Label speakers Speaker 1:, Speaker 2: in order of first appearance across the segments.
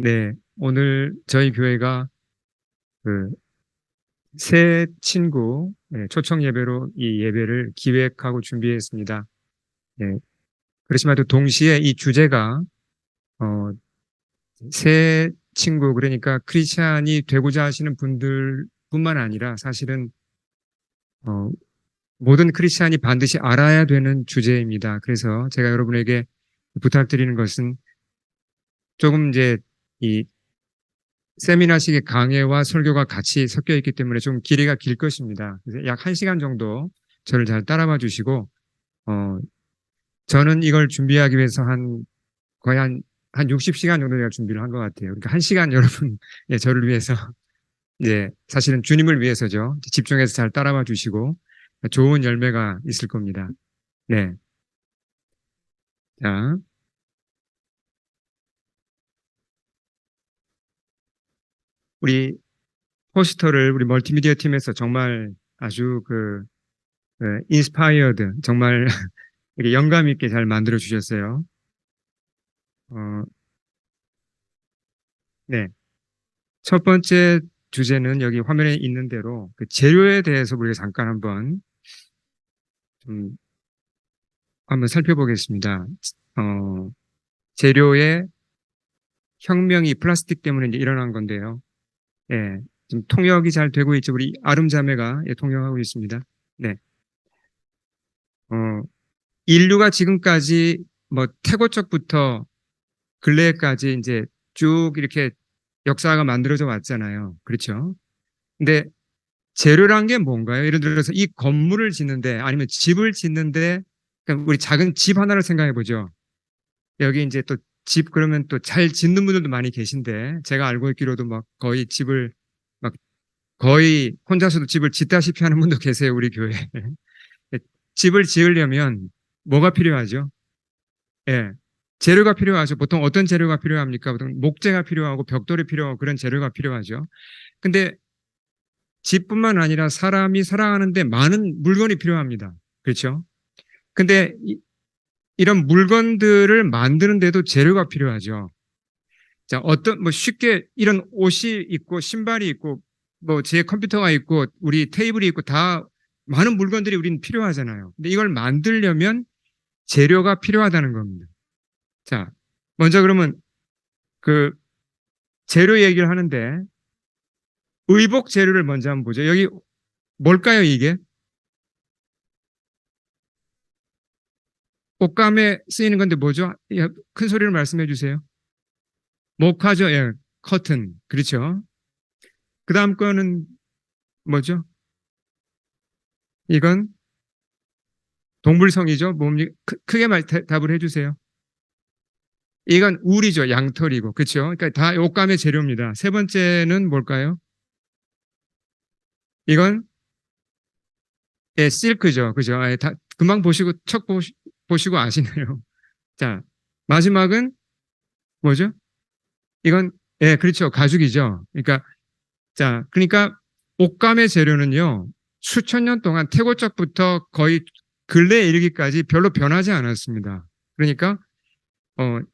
Speaker 1: 네, 오늘 저희 교회가 그 새 친구 초청 예배로 이 예배를 기획하고 준비했습니다. 네, 그렇지만 또 동시에 이 주제가 어, 새 친구 그러니까 크리스찬이 되고자 하시는 분들뿐만 아니라 사실은 어, 모든 크리스찬이 반드시 알아야 되는 주제입니다. 그래서 제가 여러분에게 부탁드리는 것은 조금 이제 이 세미나식의 강해와 설교가 같이 섞여 있기 때문에 좀 길이가 길 것입니다. 그래서 약 1시간 정도 저를 잘 따라와 주시고, 어, 저는 이걸 준비하기 위해서 거의 한 60시간 정도 제가 준비를 한 것 같아요. 그러니까 1시간 여러분, 예, 저를 위해서, 예, 사실은 주님을 위해서죠. 집중해서 잘 따라와 주시고, 좋은 열매가 있을 겁니다. 네. 자, 우리 포스터를 우리 멀티미디어 팀에서 정말 아주 인스파이어드, 정말 이렇게 영감 있게 잘 만들어 주셨어요. 어, 네. 첫 번째 주제는 여기 화면에 있는 대로 그 재료에 대해서 우리가 잠깐 좀 한번 살펴보겠습니다. 어, 재료의 혁명이 플라스틱 때문에 이제 일어난 건데요. 예. 지금 통역이 잘 되고 있죠. 우리 아름자매가 예, 통역하고 있습니다. 네. 어, 인류가 지금까지 뭐 태고적부터 근래까지 이제 쭉 이렇게 역사가 만들어져 왔잖아요. 그렇죠? 근데 재료란 게 뭔가요? 예를 들어서 이 건물을 짓는데 아니면 집을 짓는데 그러니까 우리 작은 집 하나를 생각해 보죠. 여기 이제 또 집 그러면 또 잘 짓는 분들도 많이 계신데 제가 알고 있기로도 막 거의 집을 막 거의 혼자서도 집을 짓다시피 하는 분도 계세요, 우리 교회에. 집을 지으려면 뭐가 필요하죠? 예. 재료가 필요하죠. 보통 어떤 재료가 필요합니까? 보통 목재가 필요하고 벽돌이 필요하고 그런 재료가 필요하죠. 근데 집뿐만 아니라 사람이 살아가는데 많은 물건이 필요합니다. 그렇죠? 근데 런 물건들을 만드는데도 재료가 필요하죠. 자, 뭐 쉽게 이런 옷이 있고 신발이 있고 뭐 제 컴퓨터가 있고 우리 테이블이 있고 다 많은 물건들이 우리는 필요하잖아요. 근데 이걸 만들려면 재료가 필요하다는 겁니다. 자, 먼저 그러면 그 재료 얘기를 하는데 의복 재료를 먼저 한번 보죠. 여기 뭘까요, 이게? 옷감에 쓰이는 건데 뭐죠? 예, 큰 소리로 말씀해 주세요. 목화죠. 예, 커튼. 그렇죠. 그 다음 거는 뭐죠? 이건 동물성이죠. 크게 답을 해주세요. 이건 울이죠. 양털이고. 그렇죠. 그러니까 다 옷감의 재료입니다. 세 번째는 뭘까요? 이건 예, 실크죠. 그죠? 예, 다 금방 보시고 보시고 아시네요. 자, 마지막은 뭐죠? 이건 예, 그렇죠. 가죽이죠. 그러니까 옷감의 재료는요. 수천 년 동안 태고적부터 거의 근래에 이르기까지 별로 변하지 않았습니다. 그러니까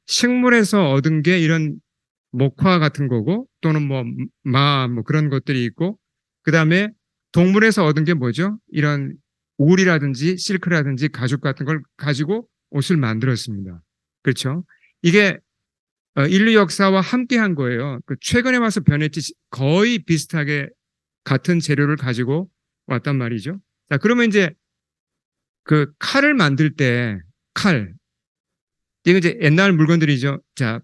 Speaker 1: 식물에서 얻은 게 이런 목화 같은 거고 또는 뭐 그런 것들이 있고 그다음에 동물에서 얻은 게 뭐죠? 이런 울이라든지 실크라든지 가죽 같은 걸 가지고 옷을 만들었습니다. 그렇죠? 이게 인류 역사와 함께 한 거예요. 최근에 와서 변했지 거의 비슷하게 같은 재료를 가지고 왔단 말이죠. 자, 그러면 이제 그 칼을 만들 때 칼, 이게 이제 옛날 물건들이죠. 자,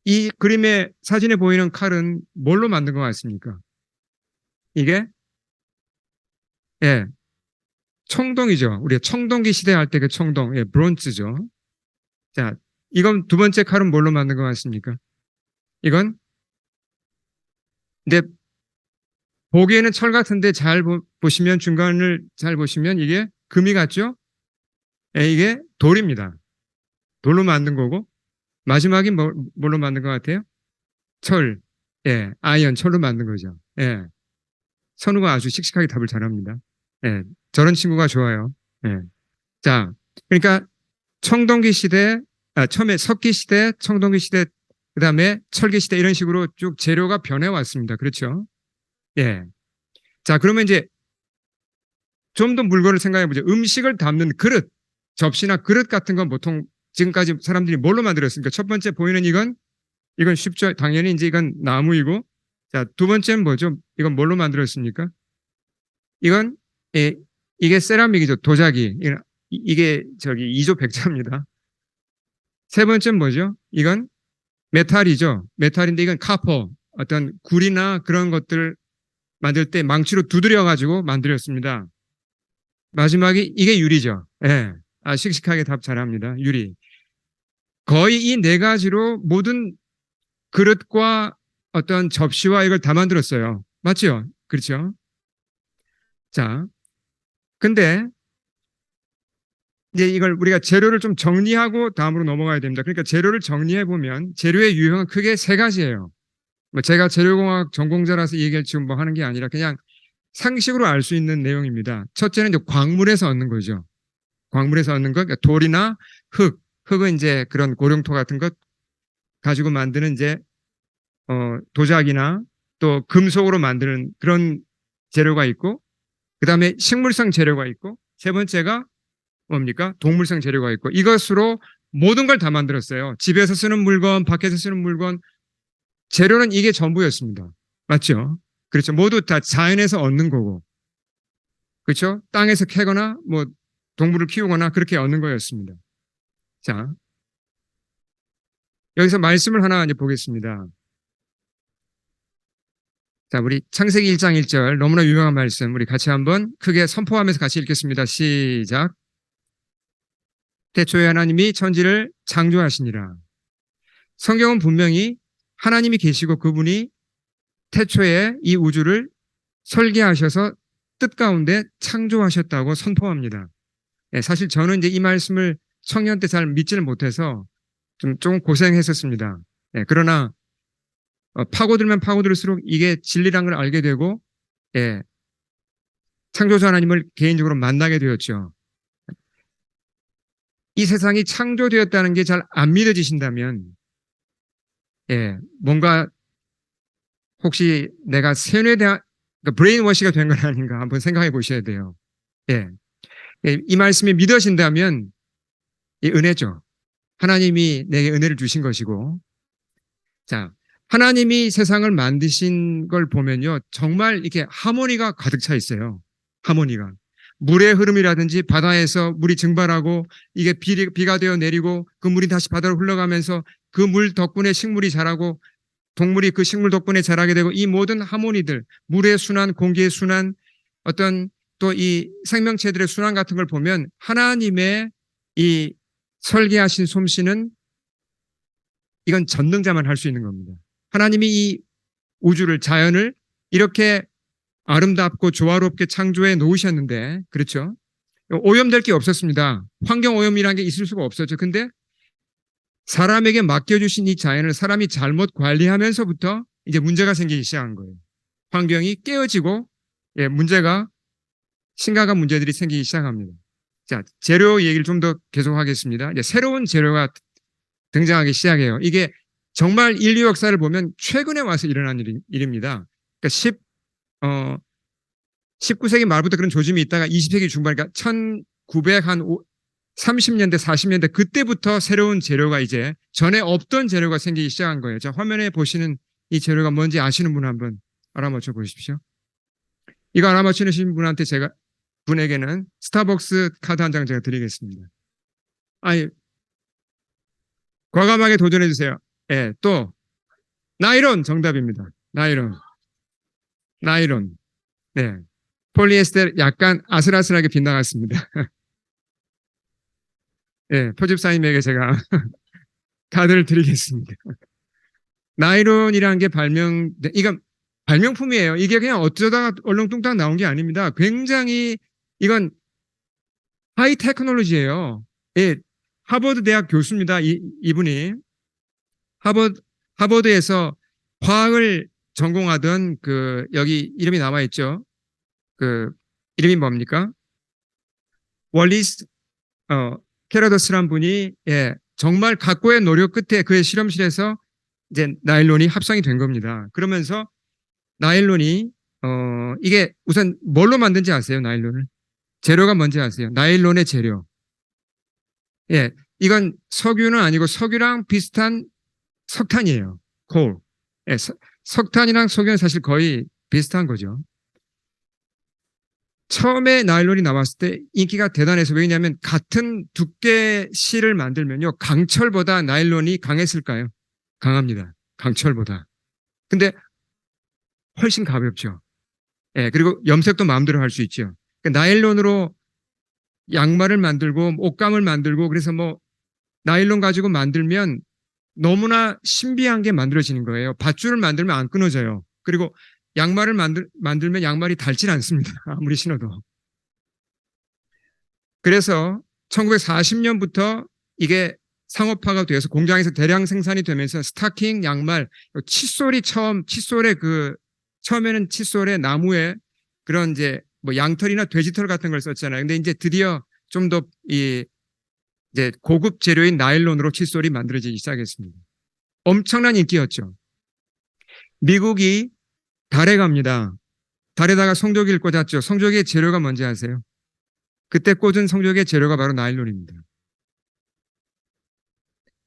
Speaker 1: 이 그림의 사진에 보이는 칼은 뭘로 만든 것 같습니까? 이게 예, 청동이죠. 우리가 청동기 시대 할 때 그 청동, 예, 브론즈죠. 자, 이건 두 번째 칼은 뭘로 만든 것 같습니까? 이건 근데 보기에는 철 같은데 잘 보시면 중간을 잘 보시면 이게 금이 같죠? 예, 이게 돌입니다. 돌로 만든 거고 마지막이 뭘로 만든 것 같아요? 철, 예, 아이언 철로 만든 거죠. 예, 선우가 아주 씩씩하게 답을 잘합니다. 예, 저런 친구가 좋아요. 예. 자, 그러니까 청동기 시대, 처음에 석기 시대, 청동기 시대 그다음에 철기 시대 이런 식으로 쭉 재료가 변해왔습니다. 그렇죠? 예. 자, 그러면 이제 좀 더 물건을 생각해 보죠. 음식을 담는 그릇, 접시나 그릇 같은 건 보통 지금까지 사람들이 뭘로 만들었습니까? 첫 번째 보이는 이건 쉽죠. 당연히 이제 이건 나무이고, 자, 두 번째는 뭐죠? 이건 뭘로 만들었습니까? 이건, 예, 이게 세라믹이죠. 도자기. 이게 저기 이조 백자입니다. 세 번째는 뭐죠? 이건 메탈이죠. 메탈인데 이건 카퍼. 어떤 굴이나 그런 것들 만들 때 망치로 두드려가지고 만들었습니다. 마지막이 이게 유리죠. 예. 아, 씩씩하게 답 잘합니다. 유리. 거의 이 네 가지로 모든 그릇과 어떤 접시와 이걸 다 만들었어요. 맞죠? 그렇죠? 자, 근데 이제 이걸 우리가 재료를 좀 정리하고 다음으로 넘어가야 됩니다. 그러니까 재료를 정리해 보면 재료의 유형은 크게 세 가지예요. 뭐 제가 재료공학 전공자라서 이 얘기를 지금 뭐 하는 게 아니라 그냥 상식으로 알 수 있는 내용입니다. 첫째는 이제 광물에서 얻는 거죠. 광물에서 얻는 것, 그러니까 돌이나 흙은 이제 그런 고령토 같은 것 가지고 만드는 이제 도자기나 또 금속으로 만드는 그런 재료가 있고, 그 다음에 식물성 재료가 있고, 세 번째가 뭡니까? 동물성 재료가 있고, 이것으로 모든 걸 다 만들었어요. 집에서 쓰는 물건, 밖에서 쓰는 물건, 재료는 이게 전부였습니다. 맞죠? 그렇죠. 모두 다 자연에서 얻는 거고, 그렇죠? 땅에서 캐거나, 뭐, 동물을 키우거나 그렇게 얻는 거였습니다. 자, 여기서 말씀을 하나 이제 보겠습니다. 자, 우리 창세기 1장 1절 너무나 유명한 말씀 우리 같이 한번 크게 선포하면서 같이 읽겠습니다. 시작. 태초에 하나님이 천지를 창조하시니라. 성경은 분명히 하나님이 계시고 그분이 태초에 이 우주를 설계하셔서 뜻 가운데 창조하셨다고 선포합니다. 네, 사실 저는 이제 이 말씀을 청년 때 잘 믿지를 못해서 조금 고생했었습니다. 네, 그러나 파고들면 파고들수록 이게 진리란 걸 알게 되고, 예, 창조주 하나님을 개인적으로 만나게 되었죠. 이 세상이 창조되었다는 게 잘 안 믿어지신다면, 예, 뭔가 혹시 내가 세뇌된, 그러니까 브레인워시가 된 건 아닌가 한번 생각해 보셔야 돼요. 예, 예, 이 말씀이 믿어진다면, 이 은혜죠. 하나님이 내게 은혜를 주신 것이고, 자, 하나님이 세상을 만드신 걸 보면요. 정말 이렇게 하모니가 가득 차 있어요. 하모니가. 물의 흐름이라든지 바다에서 물이 증발하고 이게 비가 되어 내리고 그 물이 다시 바다로 흘러가면서 그 물 덕분에 식물이 자라고 동물이 그 식물 덕분에 자라게 되고 이 모든 하모니들, 물의 순환, 공기의 순환, 어떤 또 이 생명체들의 순환 같은 걸 보면 하나님의 이 설계하신 솜씨는 이건 전능자만 할 수 있는 겁니다. 하나님이 이 우주를, 자연을 이렇게 아름답고 조화롭게 창조해 놓으셨는데, 그렇죠? 오염될 게 없었습니다. 환경 오염이라는 게 있을 수가 없었죠. 근데 사람에게 맡겨주신 이 자연을 사람이 잘못 관리하면서부터 이제 문제가 생기기 시작한 거예요. 환경이 깨어지고, 예, 문제가, 심각한 문제들이 생기기 시작합니다. 자, 재료 얘기를 좀 더 계속하겠습니다. 이제 새로운 재료가 등장하기 시작해요. 이게 정말 인류 역사를 보면 최근에 와서 일어난 일입니다. 그러니까 19세기 말부터 그런 조짐이 있다가 20세기 중반, 그러니까 1930년대, 40년대 그때부터 새로운 재료가 이제 전에 없던 재료가 생기기 시작한 거예요. 자, 화면에 보시는 이 재료가 뭔지 아시는 분 한번 알아맞혀 보십시오. 이거 알아맞히는 분한테 분에게는 스타벅스 카드 한 장 제가 드리겠습니다. 아니, 과감하게 도전해 주세요. 예, 또 나이론 정답입니다. 나이론. 네. 폴리에스테르 약간 아슬아슬하게 빗나갔습니다. 예, 표집사님에게 제가 카드를 드리겠습니다. 나이론이라는 게 이건 발명품이에요. 이게 그냥 어쩌다가 얼렁뚱땅 나온 게 아닙니다. 굉장히 이건 하이 테크놀로지예요. 예, 하버드 대학 교수입니다. 이분이 하버드에서 화학을 전공하던 여기 이름이 나와 있죠. 이름이 뭡니까? 월리스 캐러더스란 분이, 예, 정말 각고의 노력 끝에 그의 실험실에서 이제 나일론이 합성이 된 겁니다. 그러면서 나일론이 이게 우선 뭘로 만든지 아세요? 나일론을? 재료가 뭔지 아세요? 나일론의 재료. 예, 이건 석유는 아니고 석유랑 비슷한 석탄이에요. 콜. 예, 석탄이랑 석유는 사실 거의 비슷한 거죠. 처음에 나일론이 나왔을 때 인기가 대단해서 왜냐하면 같은 두께 실을 만들면요. 강철보다 나일론이 강했을까요? 강합니다. 강철보다. 근데 훨씬 가볍죠. 예, 그리고 염색도 마음대로 할 수 있죠. 그러니까 나일론으로 양말을 만들고 옷감을 만들고 그래서 뭐 나일론 가지고 만들면 너무나 신비한 게 만들어지는 거예요. 밧줄을 만들면 안 끊어져요. 그리고 양말을 만들면 양말이 닳질 않습니다. 아무리 신어도. 그래서 1940년부터 이게 상업화가 되어서 공장에서 대량 생산이 되면서 스타킹, 양말, 칫솔이 칫솔에 처음에는 칫솔에 나무에 그런 이제 뭐 양털이나 돼지털 같은 걸 썼잖아요. 근데 이제 드디어 좀 더 이제 고급 재료인 나일론으로 칫솔이 만들어지기 시작했습니다. 엄청난 인기였죠. 미국이 달에 갑니다. 달에다가 성조기를 꽂았죠. 성조기의 재료가 뭔지 아세요? 그때 꽂은 성조기의 재료가 바로 나일론입니다.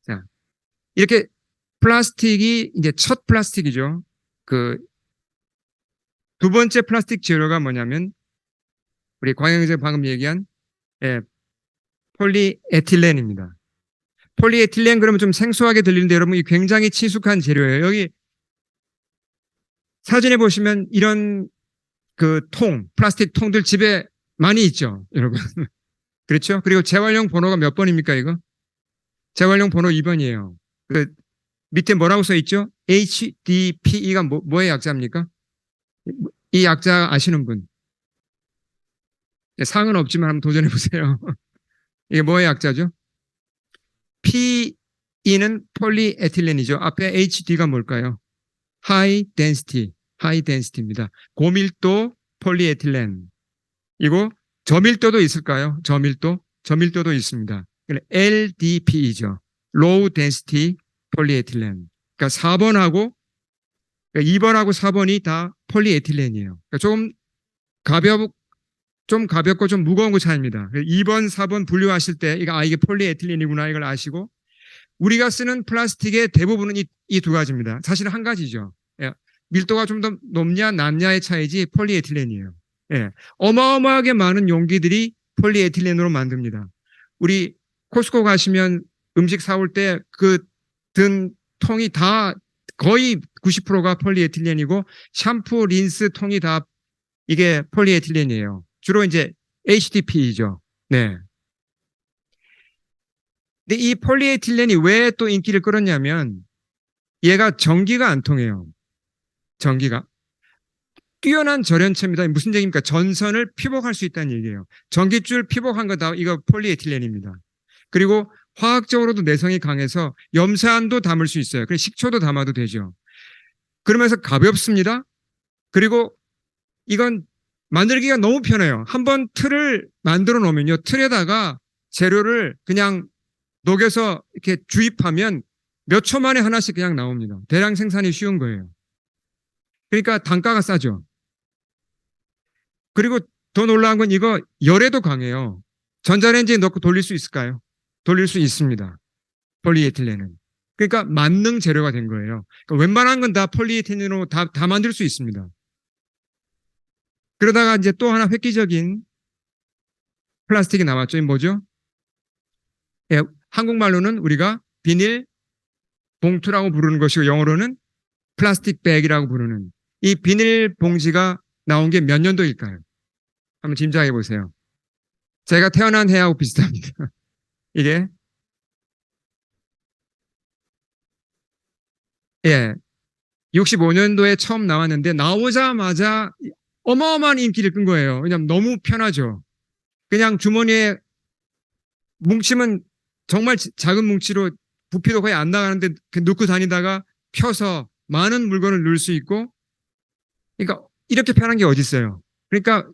Speaker 1: 자, 이렇게 플라스틱이 이제 첫 플라스틱이죠. 두 번째 플라스틱 재료가 뭐냐면 우리 광영재 방금 얘기한 폴리에틸렌입니다. 폴리에틸렌 그러면 좀 생소하게 들리는데 여러분 이 굉장히 친숙한 재료예요. 여기 사진에 보시면 이런 플라스틱 통들 집에 많이 있죠, 여러분. 그렇죠? 그리고 재활용 번호가 몇 번입니까, 이거? 재활용 번호 2번이에요. 밑에 뭐라고 써 있죠? HDPE가 뭐의 약자입니까? 이 약자 아시는 분? 상은 없지만 한번 도전해 보세요. 이게 뭐의 약자죠? PE는 폴리에틸렌이죠. 앞에 HD가 뭘까요? 하이 덴시티입니다. 고밀도 폴리에틸렌. 이거 저밀도도 있을까요? 저밀도도 있습니다. LDPE죠. Low Density Polyethylene. 그러니까 2번하고 4번이 다 폴리에틸렌이에요. 그러니까 좀 가볍고 좀 무거운 거 차이입니다. 2번, 4번 분류하실 때 이게 폴리에틸렌이구나 이걸 아시고 우리가 쓰는 플라스틱의 대부분은 이 두 가지입니다. 사실은 한 가지죠. 예. 밀도가 좀 더 높냐 낮냐의 차이지 폴리에틸렌이에요. 예. 어마어마하게 많은 용기들이 폴리에틸렌으로 만듭니다. 우리 코스코 가시면 음식 사올 때 든 통이 다 거의 90%가 폴리에틸렌이고 샴푸, 린스 통이 다 이게 폴리에틸렌이에요. 주로 이제 HDPE죠. 네. 근데 이 폴리에틸렌이 왜 또 인기를 끌었냐면 얘가 전기가 안 통해요. 전기가. 뛰어난 절연체입니다. 무슨 얘기입니까? 전선을 피복할 수 있다는 얘기예요. 전기줄 피복한 거 다 이거 폴리에틸렌입니다. 그리고 화학적으로도 내성이 강해서 염산도 담을 수 있어요. 그래서 식초도 담아도 되죠. 그러면서 가볍습니다. 그리고 이건 만들기가 너무 편해요. 한번 틀을 만들어 놓으면요. 틀에다가 재료를 그냥 녹여서 이렇게 주입하면 몇 초 만에 하나씩 그냥 나옵니다. 대량 생산이 쉬운 거예요. 그러니까 단가가 싸죠. 그리고 더 놀라운 건 이거 열에도 강해요. 전자레인지에 넣고 돌릴 수 있을까요? 돌릴 수 있습니다. 폴리에틸렌은. 그러니까 만능 재료가 된 거예요. 그러니까 웬만한 건 다 폴리에틸렌으로 다 만들 수 있습니다. 그러다가 이제 또 하나 획기적인 플라스틱이 나왔죠. 이 뭐죠? 예, 한국말로는 우리가 비닐 봉투라고 부르는 것이고 영어로는 플라스틱 백이라고 부르는 이 비닐 봉지가 나온 게 몇 년도일까요? 한번 짐작해 보세요. 제가 태어난 해하고 비슷합니다. 이게 65년도에 처음 나왔는데 나오자마자 어마어마한 인기를 끈 거예요. 왜냐하면 너무 편하죠. 그냥 주머니에 뭉치면 정말 작은 뭉치로 부피도 거의 안 나가는데 넣고 다니다가 펴서 많은 물건을 넣을 수 있고 그러니까 이렇게 편한 게 어디 있어요. 그러니까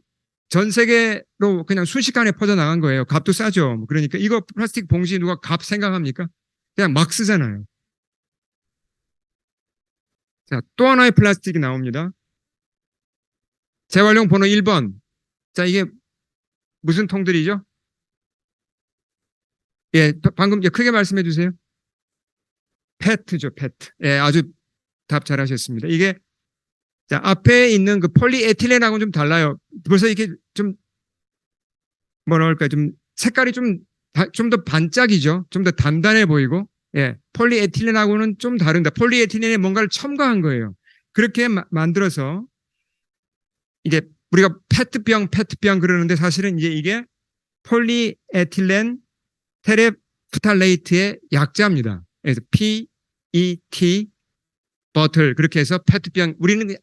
Speaker 1: 전 세계로 그냥 순식간에 퍼져나간 거예요. 값도 싸죠. 그러니까 이거 플라스틱 봉지 누가 값 생각합니까? 그냥 막 쓰잖아요. 자, 또 하나의 플라스틱이 나옵니다. 재활용 번호 1번. 자, 이게 무슨 통들이죠? 예, 방금 크게 말씀해 주세요. 페트죠, 페트. 예, 아주 답 잘하셨습니다. 이게 자, 앞에 있는 그 폴리에틸렌하고는 좀 달라요. 벌써 이게 좀 뭐라 할까요? 좀 색깔이 좀 더 반짝이죠. 좀 더 단단해 보이고. 예, 폴리에틸렌하고는 좀 다릅니다. 폴리에틸렌에 뭔가를 첨가한 거예요. 그렇게 만들어서 이게 우리가 페트병 그러는데 사실은 이제 이게 폴리에틸렌 테레프탈레이트의 약자입니다. 그래서 PET 버틀 그렇게 해서 페트병 우리는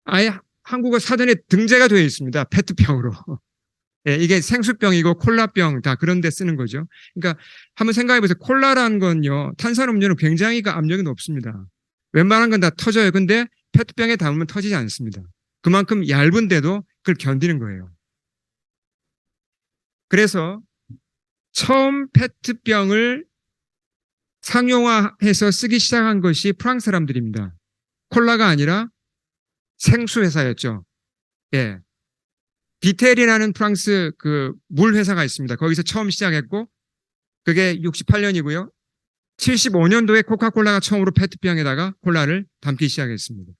Speaker 1: 아예 한국어 사전에 등재가 되어 있습니다. 페트병으로. 예, 이게 생수병이고 콜라병 다 그런 데 쓰는 거죠. 그러니까 한번 생각해 보세요. 콜라라는 건요. 탄산음료는 굉장히 그 압력이 높습니다. 웬만한 건 다 터져요. 근데 페트병에 담으면 터지지 않습니다. 그만큼 얇은데도 그걸 견디는 거예요. 그래서 처음 페트병을 상용화해서 쓰기 시작한 것이 프랑스 사람들입니다. 콜라가 아니라 생수 회사였죠. 예. 디텔이라는 프랑스 그 물 회사가 있습니다. 거기서 처음 시작했고 그게 68년이고요. 75년도에 코카콜라가 처음으로 페트병에다가 콜라를 담기 시작했습니다.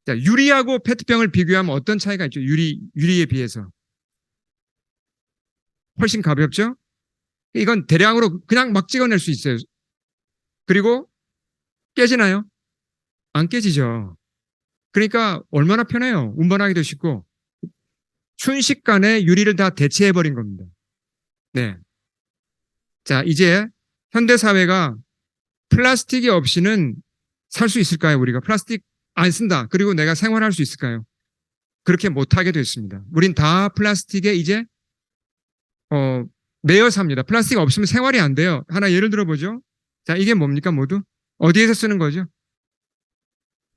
Speaker 1: 자, 유리하고 페트병을 비교하면 어떤 차이가 있죠? 유리에 비해서. 훨씬 가볍죠? 이건 대량으로 그냥 막 찍어낼 수 있어요. 그리고 깨지나요? 안 깨지죠. 그러니까 얼마나 편해요. 운반하기도 쉽고. 순식간에 유리를 다 대체해버린 겁니다. 네. 자, 이제 현대사회가 플라스틱이 없이는 살 수 있을까요? 우리가 플라스틱 안 쓴다. 그리고 내가 생활할 수 있을까요? 그렇게 못하게 됐습니다. 우린 다 플라스틱에 이제 매여 삽니다. 플라스틱 없으면 생활이 안 돼요. 하나 예를 들어보죠. 자, 이게 뭡니까 모두? 어디에서 쓰는 거죠?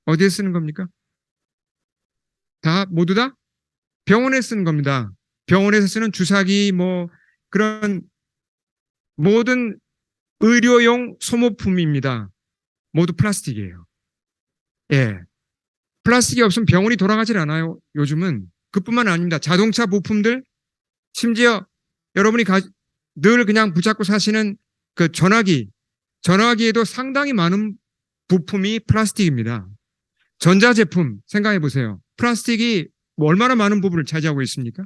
Speaker 1: 어디에 쓰는 겁니까? 모두 다 병원에 쓰는 겁니다. 병원에서 쓰는 주사기 뭐 그런 모든 의료용 소모품입니다. 모두 플라스틱이에요. 예. 플라스틱이 없으면 병원이 돌아가질 않아요. 요즘은. 그뿐만 아닙니다. 자동차 부품들, 심지어 여러분이 늘 그냥 붙잡고 사시는 그 전화기에도 상당히 많은 부품이 플라스틱입니다. 전자제품 생각해 보세요. 플라스틱이 뭐 얼마나 많은 부분을 차지하고 있습니까?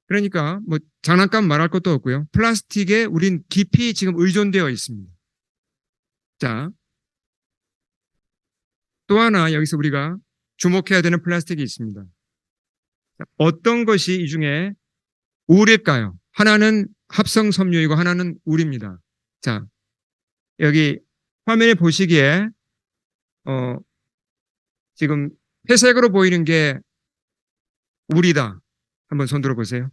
Speaker 1: 그러니까 뭐 장난감 말할 것도 없고요. 플라스틱에 우린 깊이 지금 의존되어 있습니다. 자, 또 하나 여기서 우리가 주목해야 되는 플라스틱이 있습니다. 어떤 것이 이 중에 우일까요? 하나는 합성 섬유이고 하나는 우리입니다. 자, 여기 화면에 보시기에 지금 회색으로 보이는 게 우리다. 한번 손 들어보세요.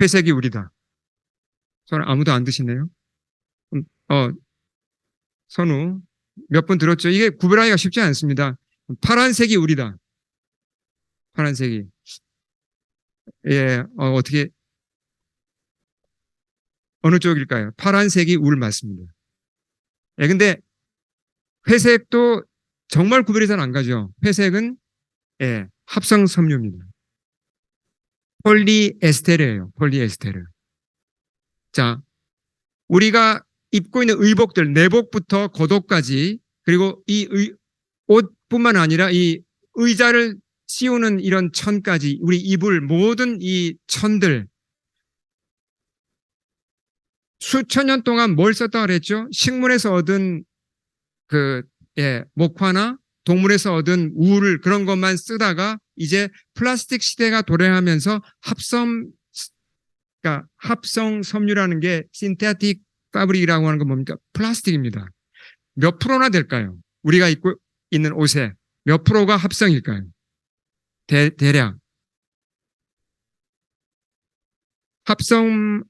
Speaker 1: 회색이 우리다. 손 아무도 안 드시네요. 선우 몇 분 들었죠? 이게 구별하기가 쉽지 않습니다. 파란색이 우리다. 파란색이. 예, 어떻게 어느 쪽일까요? 파란색이 울 맞습니다. 예, 근데 회색도 정말 구별이 잘 안 가죠. 회색은 예, 합성 섬유입니다. 폴리에스테르예요. 폴리에스테르. 자, 우리가 입고 있는 의복들, 내복부터 겉옷까지 그리고 이 옷뿐만 아니라 이 의자를 씌우는 이런 천까지 우리 이불 모든 이 천들 수천 년 동안 뭘 썼다 그랬죠? 식물에서 얻은 목화나 동물에서 얻은 울 그런 것만 쓰다가 이제 플라스틱 시대가 도래하면서 그러니까 합성 섬유라는 게 신테틱 파브릭이라고 하는 건 뭡니까? 플라스틱입니다. 몇 프로나 될까요? 우리가 입고 있는 옷에 몇 프로가 합성일까요? 대략. 합성,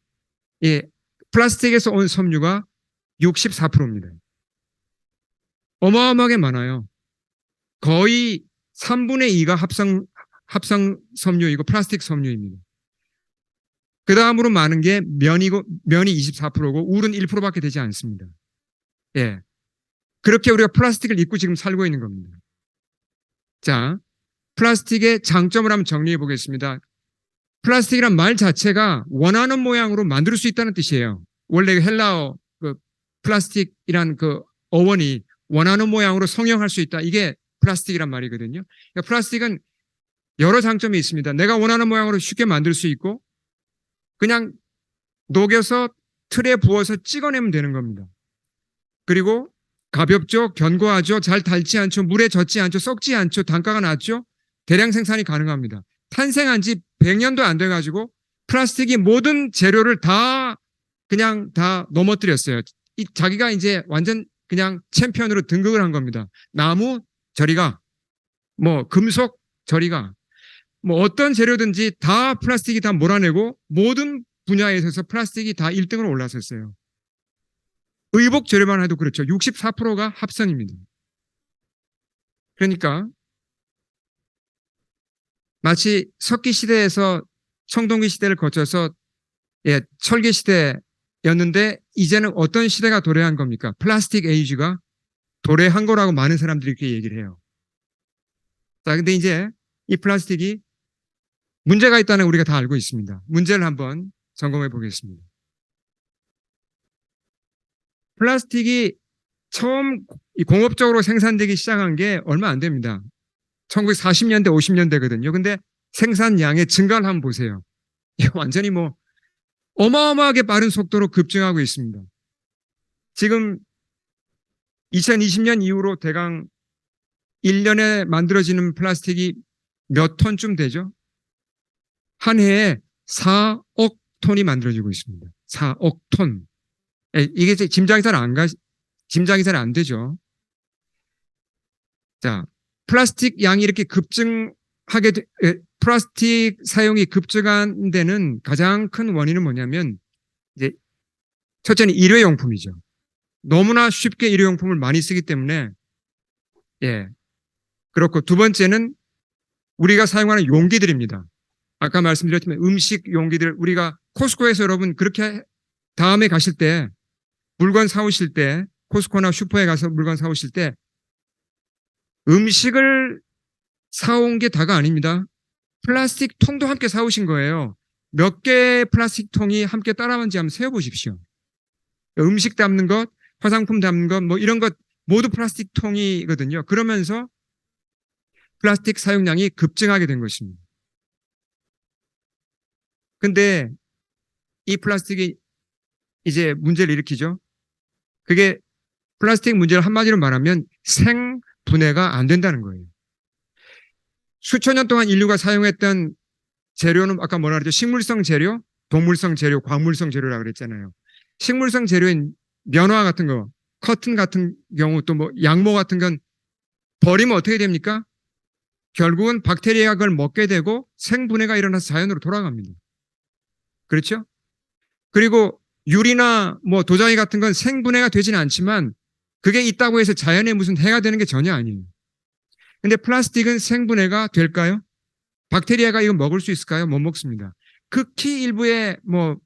Speaker 1: 플라스틱에서 온 섬유가 64%입니다. 어마어마하게 많아요. 거의 3분의 2가 합성 섬유이고 플라스틱 섬유입니다. 그 다음으로 많은 게 면이 24%고 울은 1%밖에 되지 않습니다. 예. 그렇게 우리가 플라스틱을 잊고 지금 살고 있는 겁니다. 자, 플라스틱의 장점을 한번 정리해 보겠습니다. 플라스틱이란 말 자체가 원하는 모양으로 만들 수 있다는 뜻이에요. 원래 헬라어 그 플라스틱이란 그 어원이 원하는 모양으로 성형할 수 있다. 이게 플라스틱이란 말이거든요. 그러니까 플라스틱은 여러 장점이 있습니다. 내가 원하는 모양으로 쉽게 만들 수 있고 그냥 녹여서 틀에 부어서 찍어내면 되는 겁니다. 그리고 가볍죠, 견고하죠, 잘 닳지 않죠, 물에 젖지 않죠, 썩지 않죠, 단가가 낮죠. 대량 생산이 가능합니다. 탄생한 지 100년도 안 돼가지고 플라스틱이 모든 재료를 다 그냥 다 넘어뜨렸어요. 자기가 이제 완전 그냥 챔피언으로 등극을 한 겁니다. 나무 저리가, 뭐 금속 저리가, 뭐 어떤 재료든지 다 플라스틱이 다 몰아내고 모든 분야에 있어서 플라스틱이 다 1등으로 올라섰어요. 의복 재료만 해도 그렇죠. 64%가 합성입니다. 그러니까 마치 석기 시대에서 청동기 시대를 거쳐서 철기 시대였는데 이제는 어떤 시대가 도래한 겁니까? 플라스틱 에이지가 도래한 거라고 많은 사람들이 이렇게 얘기를 해요. 자, 근데 이제 이 플라스틱이 문제가 있다는 우리가 다 알고 있습니다. 문제를 한번 점검해 보겠습니다. 플라스틱이 처음 공업적으로 생산되기 시작한 게 얼마 안 됩니다. 1940년대, 50년대거든요. 근데 생산량의 증가를 한번 보세요. 완전히 뭐 어마어마하게 빠른 속도로 급증하고 있습니다. 지금 2020년 이후로 대강 1년에 만들어지는 플라스틱이 몇 톤쯤 되죠? 한 해에 4억 톤이 만들어지고 있습니다. 4억 톤. 이게 짐작이 잘 안 되죠. 자, 플라스틱 양이 이렇게 플라스틱 사용이 급증한 데는 가장 큰 원인은 뭐냐면, 이제, 첫째는 일회용품이죠. 너무나 쉽게 일회용품을 많이 쓰기 때문에, 그렇고, 두 번째는 우리가 사용하는 용기들입니다. 아까 말씀드렸지만 음식 용기들, 우리가 코스코에서 여러분 그렇게 다음에 가실 때, 물건 사오실 때, 코스코나 슈퍼에 가서 물건 사오실 때, 음식을 사온 게 다가 아닙니다. 플라스틱 통도 함께 사오신 거예요. 몇 개의 플라스틱 통이 함께 따라왔는지 한번 세어보십시오. 음식 담는 것, 화장품 담는 것, 뭐 이런 것 모두 플라스틱 통이거든요. 그러면서 플라스틱 사용량이 급증하게 된 것입니다. 근데 이 플라스틱이 이제 문제를 일으키죠. 그게 플라스틱 문제를 한마디로 말하면 생분해가 안 된다는 거예요. 수천 년 동안 인류가 사용했던 재료는 아까 뭐라 그랬죠? 식물성 재료, 동물성 재료, 광물성 재료라고 그랬잖아요. 식물성 재료인 면화 같은 거, 커튼 같은 경우 또 뭐 양모 같은 건 버리면 어떻게 됩니까? 결국은 박테리아가 그걸 먹게 되고 생분해가 일어나서 자연으로 돌아갑니다. 그렇죠? 그리고 유리나 뭐 도자기 같은 건 생분해가 되지는 않지만 그게 있다고 해서 자연에 무슨 해가 되는 게 전혀 아니에요. 근데 플라스틱은 생분해가 될까요? 박테리아가 이거 먹을 수 있을까요? 못 먹습니다. 극히 일부의 뭐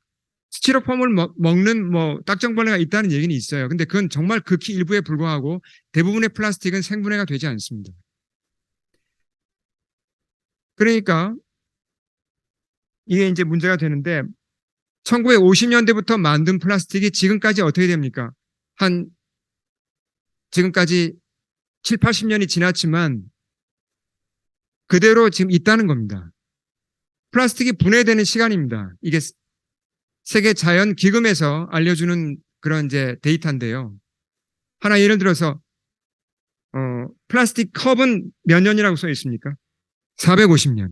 Speaker 1: 스티로폼을 먹는 뭐 딱정벌레가 있다는 얘기는 있어요. 근데 그건 정말 극히 일부에 불과하고 대부분의 플라스틱은 생분해가 되지 않습니다. 그러니까 이게 이제 문제가 되는데 1950년대부터 만든 플라스틱이 지금까지 어떻게 됩니까? 지금까지 7, 80년이 지났지만 그대로 지금 있다는 겁니다. 플라스틱이 분해되는 시간입니다. 이게 세계 자연 기금에서 알려주는 그런 이제 데이터인데요. 하나 예를 들어서 플라스틱 컵은 몇 년이라고 써 있습니까? 450년.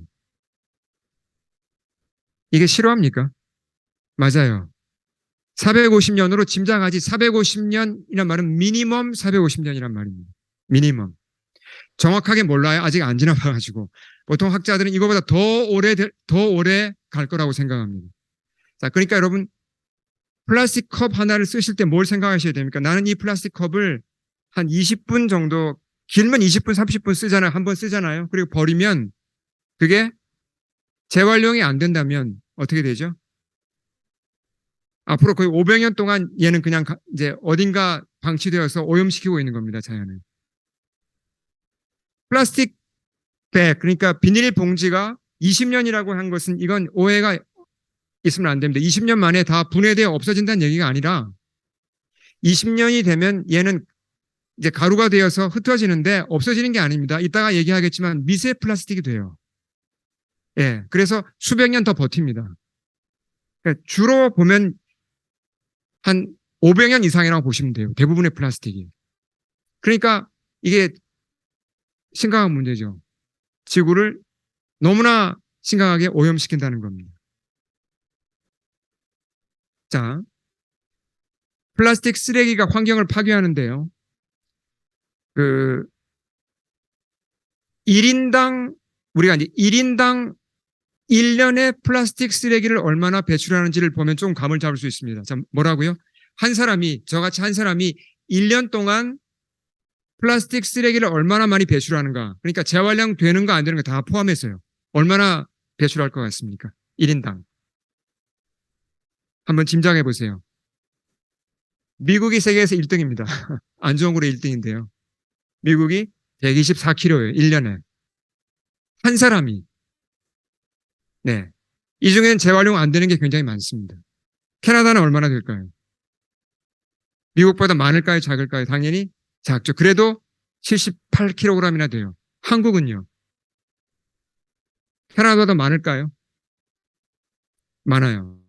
Speaker 1: 이게 실화입니까? 맞아요. 450년으로 짐작하지 450년이란 말은 미니멈 450년이란 말입니다. 미니멈. 정확하게 몰라요. 아직 안 지나봐가지고. 보통 학자들은 이거보다 더 오래 갈 거라고 생각합니다. 자, 그러니까 여러분, 플라스틱 컵 하나를 쓰실 때 뭘 생각하셔야 됩니까? 나는 이 플라스틱 컵을 한 20분 정도, 길면 20분, 30분 쓰잖아요. 한 번 쓰잖아요. 그리고 버리면 그게 재활용이 안 된다면 어떻게 되죠? 앞으로 거의 500년 동안 얘는 그냥 이제 어딘가 방치되어서 오염시키고 있는 겁니다, 자연을. 플라스틱 백, 그러니까 비닐 봉지가 20년이라고 한 것은 이건 오해가 있으면 안 됩니다. 20년 만에 다 분해되어 없어진다는 얘기가 아니라 20년이 되면 얘는 이제 가루가 되어서 흩어지는데 없어지는 게 아닙니다. 이따가 얘기하겠지만 미세 플라스틱이 돼요. 예, 그래서 수백 년 더 버팁니다. 그러니까 주로 보면 한 500년 이상이라고 보시면 돼요. 대부분의 플라스틱이. 그러니까 이게 심각한 문제죠. 지구를 너무나 심각하게 오염시킨다는 겁니다. 자, 플라스틱 쓰레기가 환경을 파괴하는데요. 1인당, 우리가 이제 1인당 1년에 플라스틱 쓰레기를 얼마나 배출하는지를 보면 좀 감을 잡을 수 있습니다. 자, 뭐라고요? 저같이 한 사람이 1년 동안 플라스틱 쓰레기를 얼마나 많이 배출하는가. 그러니까 재활용 되는 거 안 되는 거 다 포함해서요. 얼마나 배출할 것 같습니까? 1인당. 한번 짐작해 보세요. 미국이 세계에서 1등입니다. 안 좋은 거로 1등인데요. 미국이 124kg예요. 1년에. 한 사람이. 네. 이 중엔 재활용 안 되는 게 굉장히 많습니다. 캐나다는 얼마나 될까요? 미국보다 많을까요? 작을까요? 당연히 작죠. 그래도 78kg이나 돼요. 한국은요? 캐나다보다 많을까요? 많아요.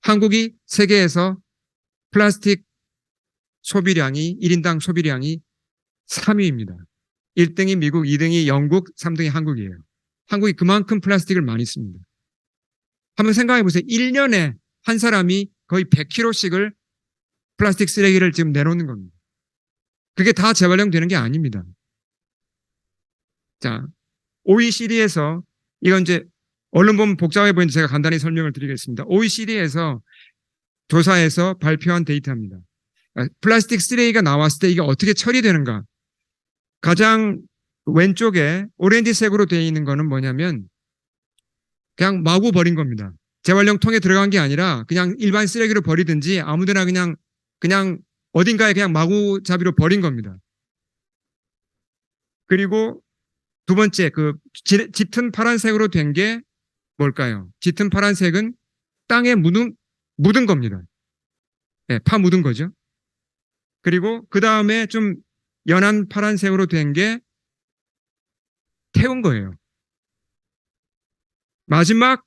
Speaker 1: 한국이 세계에서 플라스틱 소비량이 1인당 소비량이 3위입니다. 1등이 미국, 2등이 영국, 3등이 한국이에요. 한국이 그만큼 플라스틱을 많이 씁니다. 한번 생각해 보세요. 1년에 한 사람이 거의 100kg씩을 플라스틱 쓰레기를 지금 내놓는 겁니다. 그게 다 재활용되는 게 아닙니다. 자, OECD에서 이건 이제 얼른 보면 복잡해 보이는데 제가 간단히 설명을 드리겠습니다. OECD에서 조사해서 발표한 데이터입니다. 플라스틱 쓰레기가 나왔을 때 이게 어떻게 처리되는가. 가장 왼쪽에 오렌지색으로 되어 있는 거는 뭐냐면 그냥 마구 버린 겁니다. 재활용통에 들어간 게 아니라 그냥 일반 쓰레기로 버리든지 아무데나 그냥 어딘가에 그냥 마구잡이로 버린 겁니다. 그리고 두 번째 짙은 파란색으로 된 게 뭘까요? 짙은 파란색은 땅에 묻은 겁니다. 네, 파 묻은 거죠. 그리고 그 다음에 좀 연한 파란색으로 된 게 태운 거예요. 마지막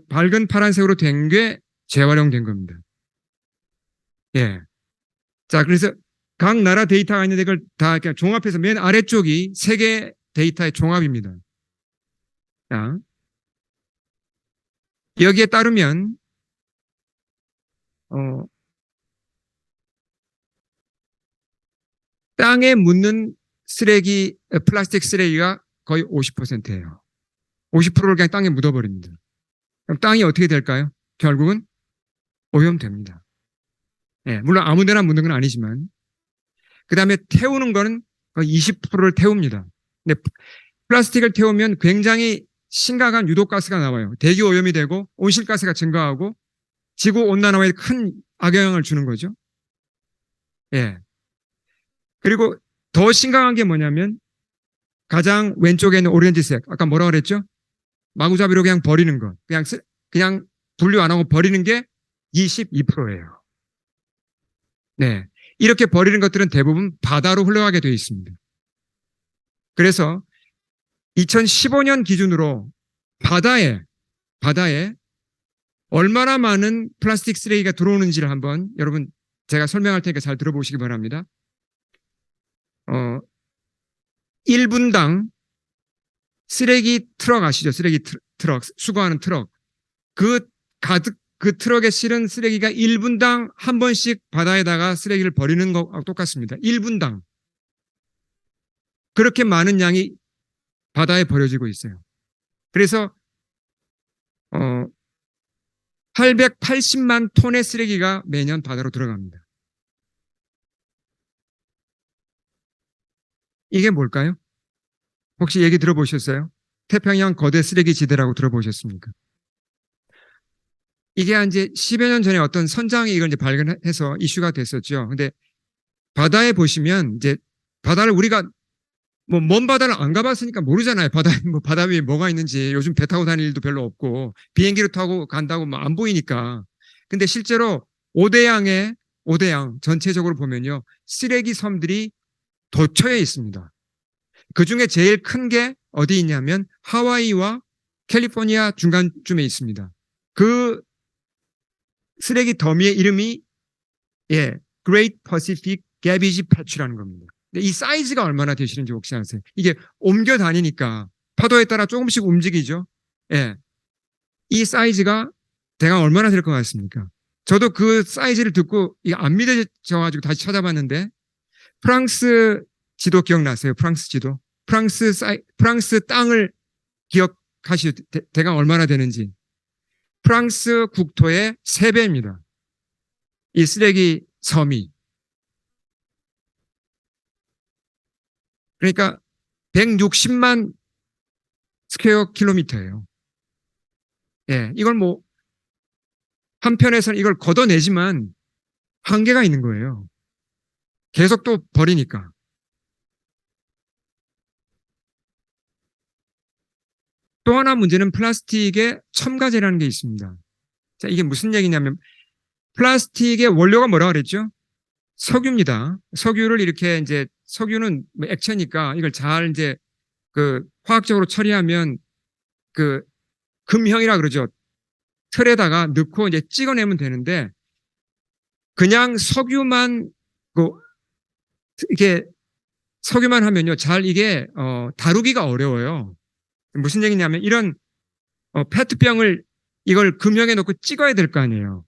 Speaker 1: 밝은 파란색으로 된 게 재활용된 겁니다. 예. 자, 그래서 각 나라 데이터가 있는데 그걸 다 그냥 종합해서 맨 아래쪽이 세계 데이터의 종합입니다. 자, 여기에 따르면 땅에 묻는 플라스틱 쓰레기가 거의 50%예요. 50%를 그냥 땅에 묻어버립니다. 그럼 땅이 어떻게 될까요? 결국은 오염됩니다. 예, 물론 아무 데나 묻는 건 아니지만. 그 다음에 태우는 거는 거의 20%를 태웁니다. 근데 플라스틱을 태우면 굉장히 심각한 유독가스가 나와요. 대기 오염이 되고 온실가스가 증가하고 지구 온난화에 큰 악영향을 주는 거죠. 예. 그리고 더 심각한 게 뭐냐면 가장 왼쪽에 있는 오렌지색, 아까 뭐라 그랬죠? 마구잡이로 그냥 버리는 것, 그냥 분류 안 하고 버리는 게 22%예요. 네. 이렇게 버리는 것들은 대부분 바다로 흘러가게 되어 있습니다. 그래서 2015년 기준으로 바다에 얼마나 많은 플라스틱 쓰레기가 들어오는지를 한번 여러분 제가 설명할 테니까 잘 들어보시기 바랍니다. 1분당 쓰레기 트럭 아시죠? 쓰레기 트럭, 수거하는 트럭. 그 트럭에 실은 쓰레기가 1분당 한 번씩 바다에다가 쓰레기를 버리는 것과 똑같습니다. 1분당. 그렇게 많은 양이 바다에 버려지고 있어요. 그래서 880만 톤의 쓰레기가 매년 바다로 들어갑니다. 이게 뭘까요? 혹시 얘기 들어보셨어요? 태평양 거대 쓰레기 지대라고 들어보셨습니까? 이게 이제 10여 년 전에 어떤 선장이 이걸 이제 발견해서 이슈가 됐었죠. 근데 바다에 보시면 이제 바다를 우리가 뭐 먼 바다를 안 가봤으니까 모르잖아요. 바다 위에 뭐가 있는지. 요즘 배 타고 다닐 일도 별로 없고 비행기를 타고 간다고 뭐 안 보이니까. 근데 실제로 오대양 전체적으로 보면요. 쓰레기 섬들이 도처에 있습니다. 그 중에 제일 큰 게 어디 있냐면 하와이와 캘리포니아 중간쯤에 있습니다. 그 쓰레기 더미의 이름이 Great Pacific Garbage Patch라는 겁니다. 근데 이 사이즈가 얼마나 되시는지 혹시 아세요? 이게 옮겨 다니니까 파도에 따라 조금씩 움직이죠. 예. 이 사이즈가 대강 얼마나 될 것 같습니까? 저도 그 사이즈를 듣고 이게 안 믿어져가지고 다시 찾아봤는데 프랑스 지도 기억나세요? 프랑스 지도. 프랑스 땅을 기억하시죠? 대강 얼마나 되는지. 프랑스 국토의 3배입니다. 이 쓰레기 섬이. 그러니까 160만 스퀘어 킬로미터예요. 예, 이걸 뭐 한편에서는 이걸 걷어내지만 한계가 있는 거예요. 계속 또 버리니까. 또 하나 문제는 플라스틱에 첨가제라는 게 있습니다. 자, 이게 무슨 얘기냐면 플라스틱의 원료가 뭐라 그랬죠? 석유입니다. 석유를 이렇게 이제 석유는 뭐 액체니까 이걸 잘 이제 그 화학적으로 처리하면 그 금형이라 그러죠. 틀에다가 넣고 이제 찍어내면 되는데 그냥 석유만 그 이게 석유만 하면요 잘 이게 다루기가 어려워요. 무슨 얘기냐면 이런 페트병을 이걸 금형에 넣고 찍어야 될 거 아니에요.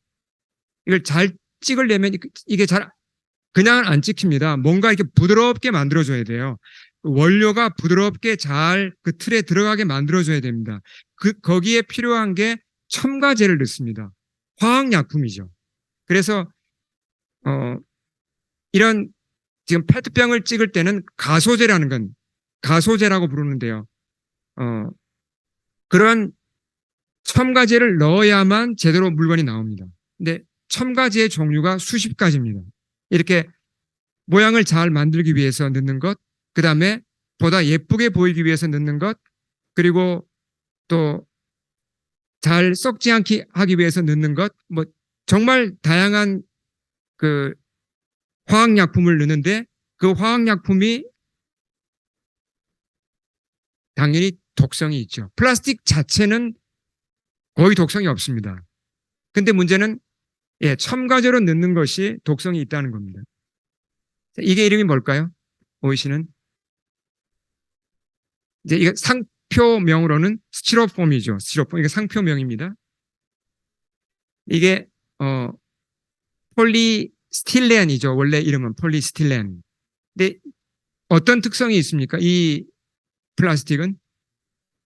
Speaker 1: 이걸 잘 찍으려면 이게 잘 그냥 안 찍힙니다. 뭔가 이렇게 부드럽게 만들어줘야 돼요. 원료가 부드럽게 잘 그 틀에 들어가게 만들어줘야 됩니다. 거기에 필요한 게 첨가제를 넣습니다. 화학약품이죠. 그래서 이런 지금 페트병을 찍을 때는 가소제라는 건 가소제라고 부르는데요. 그런 첨가제를 넣어야만 제대로 물건이 나옵니다. 근데 첨가제의 종류가 수십 가지입니다. 이렇게 모양을 잘 만들기 위해서 넣는 것, 그 다음에 보다 예쁘게 보이기 위해서 넣는 것, 그리고 또 잘 썩지 않게 하기 위해서 넣는 것, 뭐 정말 다양한 그 화학약품을 넣는데 그 화학약품이 당연히 독성이 있죠. 플라스틱 자체는 거의 독성이 없습니다. 근데 문제는 첨가제로 넣는 것이 독성이 있다는 겁니다. 이게 이름이 뭘까요? 오이 씨는? 이제 이게 상표명으로는 스티로폼이죠. 스티로폼. 이게 상표명입니다. 이게 폴리스틸렌이죠. 원래 이름은 폴리스틸렌. 근데 어떤 특성이 있습니까? 이 플라스틱은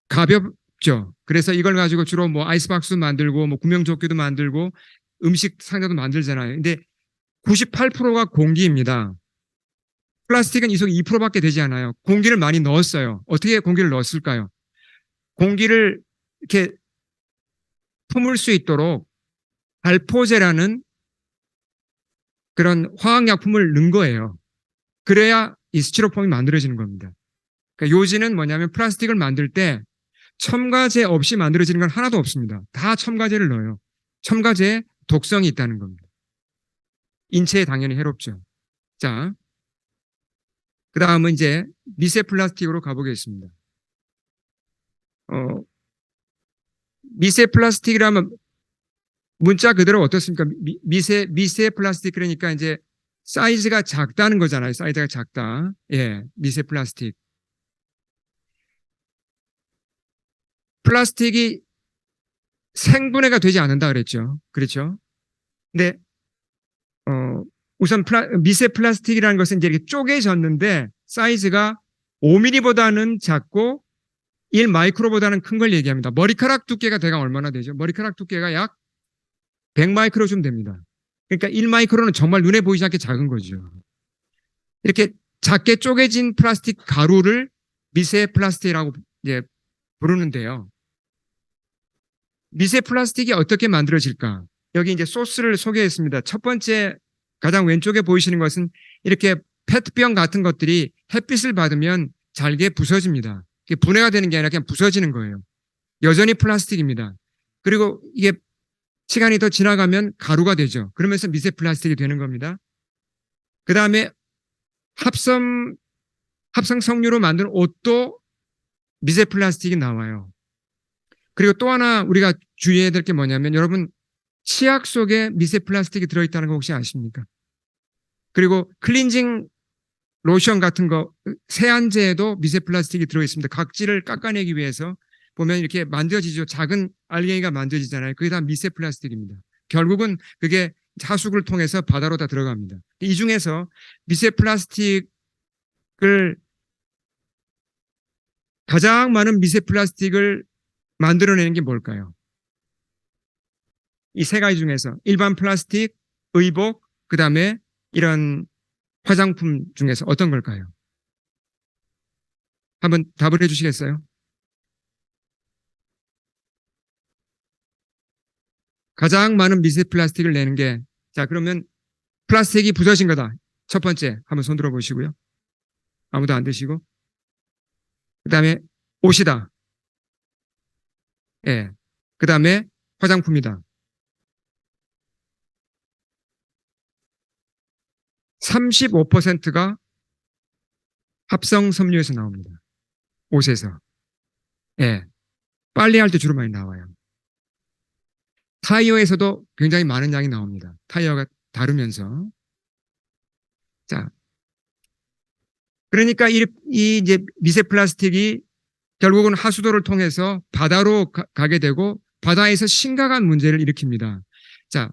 Speaker 1: 가볍죠. 그래서 이걸 가지고 주로 뭐 아이스박스도 만들고 뭐 구명조끼도 만들고 음식 상자도 만들잖아요. 근데 98%가 공기입니다. 플라스틱은 이속 2%밖에 되지 않아요. 공기를 많이 넣었어요. 어떻게 공기를 넣었을까요? 공기를 이렇게 품을 수 있도록 발포제라는 그런 화학약품을 넣은 거예요. 그래야 이 스티로폼이 만들어지는 겁니다. 그러니까 요지는 뭐냐면 플라스틱을 만들 때 첨가제 없이 만들어지는 건 하나도 없습니다. 다 첨가제를 넣어요. 첨가제에 독성이 있다는 겁니다. 인체에 당연히 해롭죠. 자, 그 다음은 이제 미세 플라스틱으로 가보겠습니다. 미세 플라스틱이라면 문자 그대로 어떻습니까? 미세 플라스틱 그러니까 이제 사이즈가 작다는 거잖아요. 사이즈가 작다. 예, 미세 플라스틱. 플라스틱이 생분해가 되지 않는다 그랬죠. 그렇죠? 근데 우선 미세 플라스틱이라는 것은 이제 이렇게 쪼개졌는데 사이즈가 5mm보다는 작고 1마이크로보다는 큰 걸 얘기합니다. 머리카락 두께가 대강 얼마나 되죠? 머리카락 두께가 약 100마이크로쯤 됩니다. 그러니까 1마이크로는 정말 눈에 보이지 않게 작은 거죠. 이렇게 작게 쪼개진 플라스틱 가루를 미세 플라스틱이라고 이제 부르는데요. 미세 플라스틱이 어떻게 만들어질까? 여기 이제 소스를 소개했습니다. 첫 번째 가장 왼쪽에 보이시는 것은 이렇게 페트병 같은 것들이 햇빛을 받으면 잘게 부서집니다. 이게 분해가 되는 게 아니라 그냥 부서지는 거예요. 여전히 플라스틱입니다. 그리고 이게 시간이 더 지나가면 가루가 되죠. 그러면서 미세 플라스틱이 되는 겁니다. 그 다음에 합성 석유로 만든 옷도 미세 플라스틱이 나와요. 그리고 또 하나 우리가 주의해야 될 게 뭐냐면 여러분 치약 속에 미세 플라스틱이 들어있다는 거 혹시 아십니까? 그리고 클렌징 로션 같은 거 세안제에도 미세 플라스틱이 들어있습니다. 각질을 깎아내기 위해서 보면 이렇게 만들어지죠. 작은 알갱이가 만들어지잖아요. 그게 다 미세 플라스틱입니다. 결국은 그게 하수구를 통해서 바다로 다 들어갑니다. 이 중에서 미세 플라스틱을 가장 많은 미세 플라스틱을 만들어내는 게 뭘까요? 이 세 가지 중에서 일반 플라스틱, 의복, 그 다음에 이런 화장품 중에서 어떤 걸까요? 한번 답을 해주시겠어요? 가장 많은 미세 플라스틱을 내는 게, 자, 그러면 플라스틱이 부서진 거다. 첫 번째, 한번 손 들어 보시고요. 아무도 안 드시고. 그 다음에 옷이다. 예. 그 다음에 화장품이다. 35%가 합성 섬유에서 나옵니다. 옷에서. 예. 빨래할 때 주로 많이 나와요. 타이어에서도 굉장히 많은 양이 나옵니다. 타이어가 다르면서. 자. 그러니까 이 이제 미세 플라스틱이 결국은 하수도를 통해서 바다로 가게 되고 바다에서 심각한 문제를 일으킵니다. 자,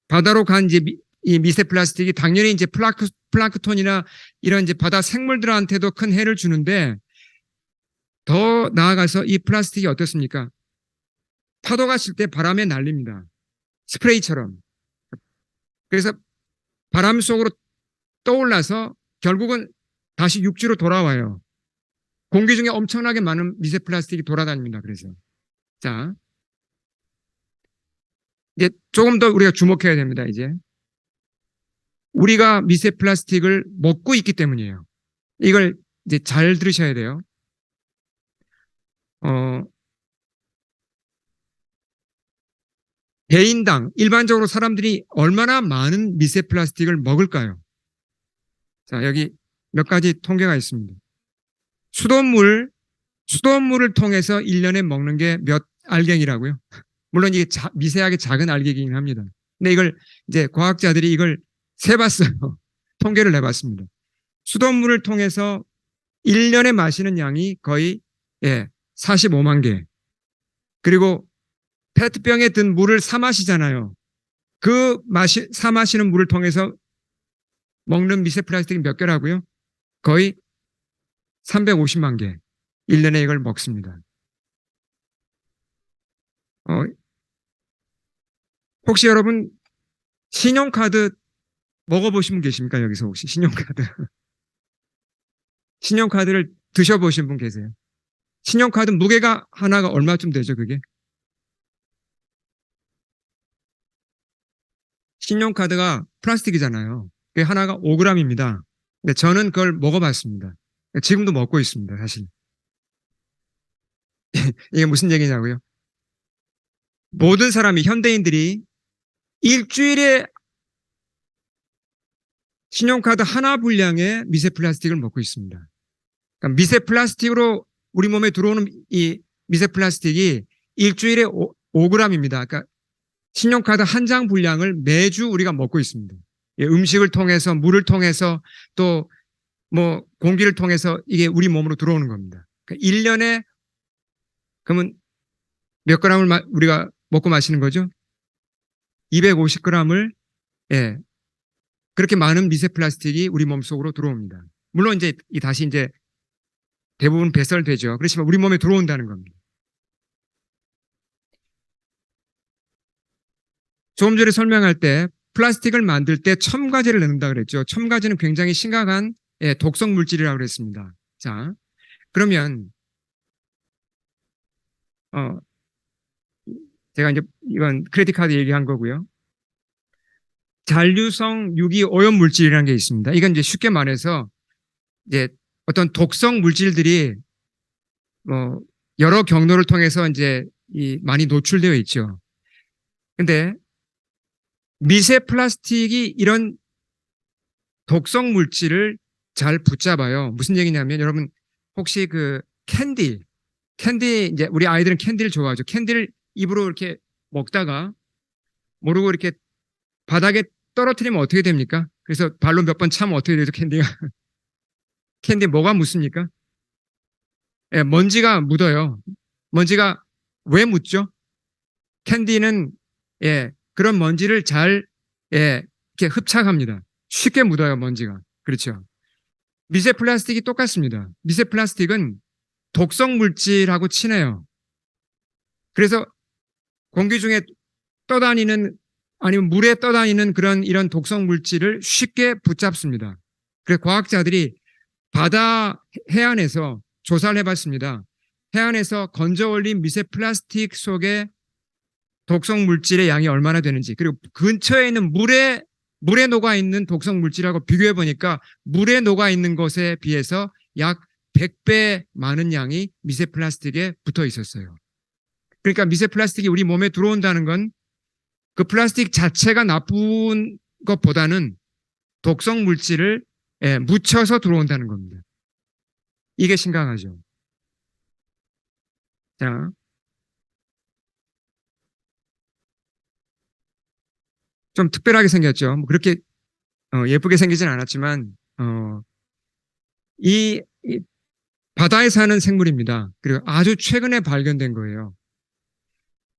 Speaker 1: 바다로 간 이제 이 미세 플라스틱이 당연히 이제 플랑크톤이나 이런 이제 바다 생물들한테도 큰 해를 주는데 더 나아가서 이 플라스틱이 어떻습니까? 파도가 칠 때 바람에 날립니다. 스프레이처럼. 그래서 바람 속으로 떠올라서 결국은 다시 육지로 돌아와요. 공기 중에 엄청나게 많은 미세 플라스틱이 돌아다닙니다. 그래서. 자. 이제 조금 더 우리가 주목해야 됩니다. 이제. 우리가 미세 플라스틱을 먹고 있기 때문이에요. 이걸 이제 잘 들으셔야 돼요. 개인당 일반적으로 사람들이 얼마나 많은 미세 플라스틱을 먹을까요? 자, 여기 몇 가지 통계가 있습니다. 수돗물을 통해서 1년에 먹는 게 몇 알갱이라고요? 물론 이게 미세하게 작은 알갱이긴 합니다. 근데 이걸 이제 과학자들이 이걸 세봤어요. 통계를 내봤습니다. 수돗물을 통해서 1년에 마시는 양이 거의 45만 개. 그리고 페트병에 든 물을 사 마시잖아요. 그 사 마시는 물을 통해서 먹는 미세 플라스틱이 몇 개라고요? 거의 350만 개. 1년에 이걸 먹습니다. 혹시 여러분 신용카드 먹어보신 분 계십니까? 여기서 혹시 신용카드. 신용카드를 드셔보신 분 계세요? 신용카드 무게가 하나가 얼마쯤 되죠, 그게? 신용카드가 플라스틱이잖아요. 그게 하나가 5g입니다. 근데 저는 그걸 먹어봤습니다. 지금도 먹고 있습니다, 사실. 이게 무슨 얘기냐고요? 모든 사람이, 현대인들이 일주일에 신용카드 하나 분량의 미세 플라스틱을 먹고 있습니다. 그러니까 미세 플라스틱으로 우리 몸에 들어오는 이 미세 플라스틱이 일주일에 5g입니다. 그러니까 신용카드 한 장 분량을 매주 우리가 먹고 있습니다. 음식을 통해서, 물을 통해서, 또 뭐 공기를 통해서 이게 우리 몸으로 들어오는 겁니다. 그러니까 1년에 그러면 몇 g을 우리가 먹고 마시는 거죠? 250g을 그렇게 많은 미세 플라스틱이 우리 몸속으로 들어옵니다. 물론 이제 다시 이제 대부분 배설되죠. 그렇지만 우리 몸에 들어온다는 겁니다. 조금 전에 설명할 때 플라스틱을 만들 때 첨가제를 넣는다 그랬죠. 첨가제는 굉장히 심각한 독성 물질이라고 그랬습니다. 자, 그러면 제가 이제 이건 크레딧 카드 얘기한 거고요. 잔류성 유기 오염 물질이라는 게 있습니다. 이건 이제 쉽게 말해서 이제 어떤 독성 물질들이 뭐 여러 경로를 통해서 이제 많이 노출되어 있죠. 근데 미세 플라스틱이 이런 독성 물질을 잘 붙잡아요. 무슨 얘기냐면 여러분 혹시 그 캔디 이제 우리 아이들은 캔디를 좋아하죠. 캔디를 입으로 이렇게 먹다가 모르고 이렇게 바닥에 떨어뜨리면 어떻게 됩니까? 그래서 발로 몇 번 차면 어떻게 되죠, 캔디가? 캔디 뭐가 묻습니까? 예, 먼지가 묻어요. 먼지가 왜 묻죠? 캔디는 예, 그런 먼지를 잘 예, 이렇게 흡착합니다. 쉽게 묻어요, 먼지가. 그렇죠. 미세 플라스틱이 똑같습니다. 미세 플라스틱은 독성 물질하고 친해요. 그래서 공기 중에 떠다니는 아니면 물에 떠다니는 그런 이런 독성 물질을 쉽게 붙잡습니다. 그래서 과학자들이 바다 해안에서 조사를 해봤습니다. 해안에서 건져 올린 미세 플라스틱 속에 독성 물질의 양이 얼마나 되는지, 그리고 근처에 있는 물에 녹아 있는 독성 물질하고 비교해 보니까 물에 녹아 있는 것에 비해서 약 100배 많은 양이 미세 플라스틱에 붙어 있었어요. 그러니까 미세 플라스틱이 우리 몸에 들어온다는 건 그 플라스틱 자체가 나쁜 것보다는 독성 물질을 묻혀서 들어온다는 겁니다. 이게 심각하죠. 자, 좀 특별하게 생겼죠. 뭐 그렇게 예쁘게 생기진 않았지만 이 바다에 사는 생물입니다. 그리고 아주 최근에 발견된 거예요.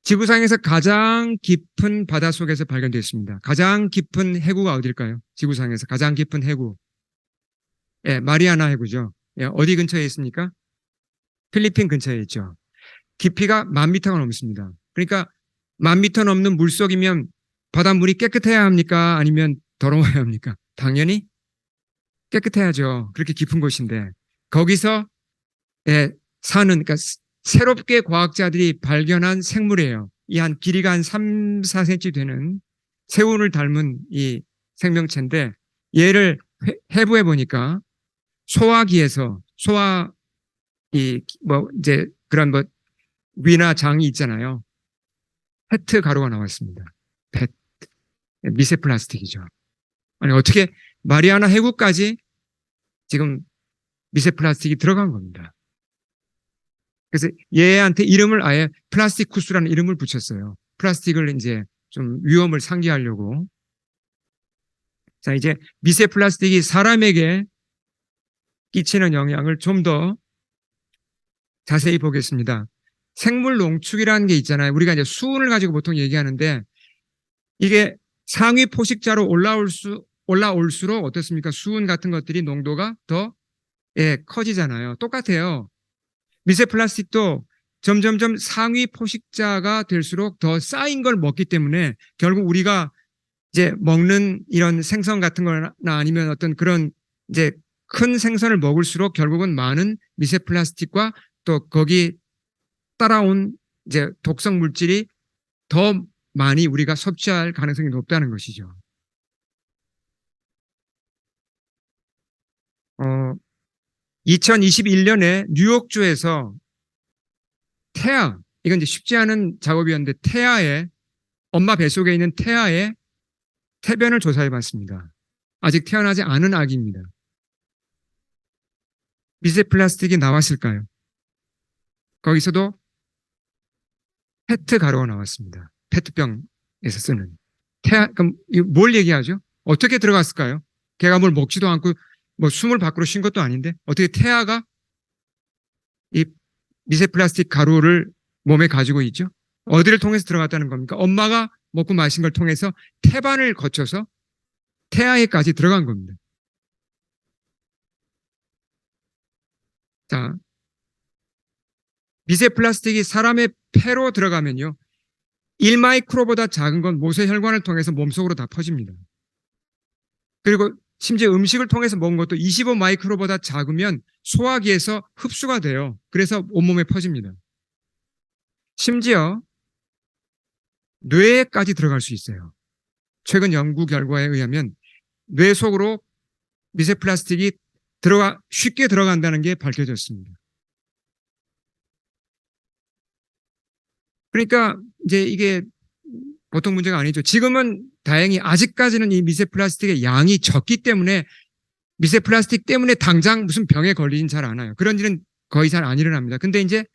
Speaker 1: 지구상에서 가장 깊은 바다 속에서 발견됐습니다. 가장 깊은 해구가 어딜까요? 지구상에서 가장 깊은 해구. 예, 마리아나 해구죠. 예, 어디 근처에 있습니까? 필리핀 근처에 있죠. 깊이가 10,000미터가 넘습니다. 그러니까 10,000미터 넘는 물속이면 바닷물이 깨끗해야 합니까? 아니면 더러워야 합니까? 당연히 깨끗해야죠. 그렇게 깊은 곳인데. 거기서 예, 사는, 그러니까 새롭게 과학자들이 발견한 생물이에요. 이 한 길이가 한 3, 4cm 되는 새우를 닮은 이 생명체인데 얘를 해부해 보니까 소화기에서 뭐 이제 그런 뭐 위나 장이 있잖아요. 페트 가루가 나왔습니다. 페트. 미세 플라스틱이죠. 아니 어떻게 마리아나 해구까지 지금 미세 플라스틱이 들어간 겁니다. 그래서 얘한테 이름을 아예 플라스티쿠스라는 이름을 붙였어요. 플라스틱을 이제 좀 위험을 상기하려고. 자, 이제 미세 플라스틱이 사람에게 끼치는 영향을 좀 더 자세히 보겠습니다. 생물 농축이라는 게 있잖아요. 우리가 이제 수은을 가지고 보통 얘기하는데 이게 상위 포식자로 올라올수록 어떻습니까? 수은 같은 것들이 농도가 더 커지잖아요. 똑같아요. 미세 플라스틱도 점점점 상위 포식자가 될수록 더 쌓인 걸 먹기 때문에 결국 우리가 이제 먹는 이런 생선 같은 거나 아니면 어떤 그런 이제 큰 생선을 먹을수록 결국은 많은 미세 플라스틱과 또 거기 따라온 이제 독성 물질이 더 많이 우리가 섭취할 가능성이 높다는 것이죠. 2021년에 뉴욕주에서 태아, 이건 이제 쉽지 않은 작업이었는데 태아의 엄마 뱃속에 있는 태아의 태변을 조사해 봤습니다. 아직 태어나지 않은 아기입니다. 미세 플라스틱이 나왔을까요? 거기서도 페트 가루가 나왔습니다. 페트병에서 쓰는. 그럼 뭘 얘기하죠? 어떻게 들어갔을까요? 걔가 뭘 먹지도 않고 뭐 숨을 밖으로 쉰 것도 아닌데 어떻게 태아가 이 미세 플라스틱 가루를 몸에 가지고 있죠? 어디를 통해서 들어갔다는 겁니까? 엄마가 먹고 마신 걸 통해서 태반을 거쳐서 태아에까지 들어간 겁니다. 자, 미세 플라스틱이 사람의 폐로 들어가면요. 1마이크로보다 작은 건 모세혈관을 통해서 몸속으로 다 퍼집니다. 그리고 심지어 음식을 통해서 먹은 것도 25마이크로보다 작으면 소화기에서 흡수가 돼요. 그래서 온몸에 퍼집니다. 심지어 뇌에까지 들어갈 수 있어요. 최근 연구 결과에 의하면 뇌 속으로 미세 플라스틱이 쉽게 들어간다는 게 밝혀졌습니다. 그러니까 이제 이게 보통 문제가 아니죠. 지금은 다행히 아직까지는 이 미세 플라스틱의 양이 적기 때문에 미세 플라스틱 때문에 당장 무슨 병에 걸리진 잘 않아요. 그런 일은 거의 잘 안 일어납니다. 근데 이제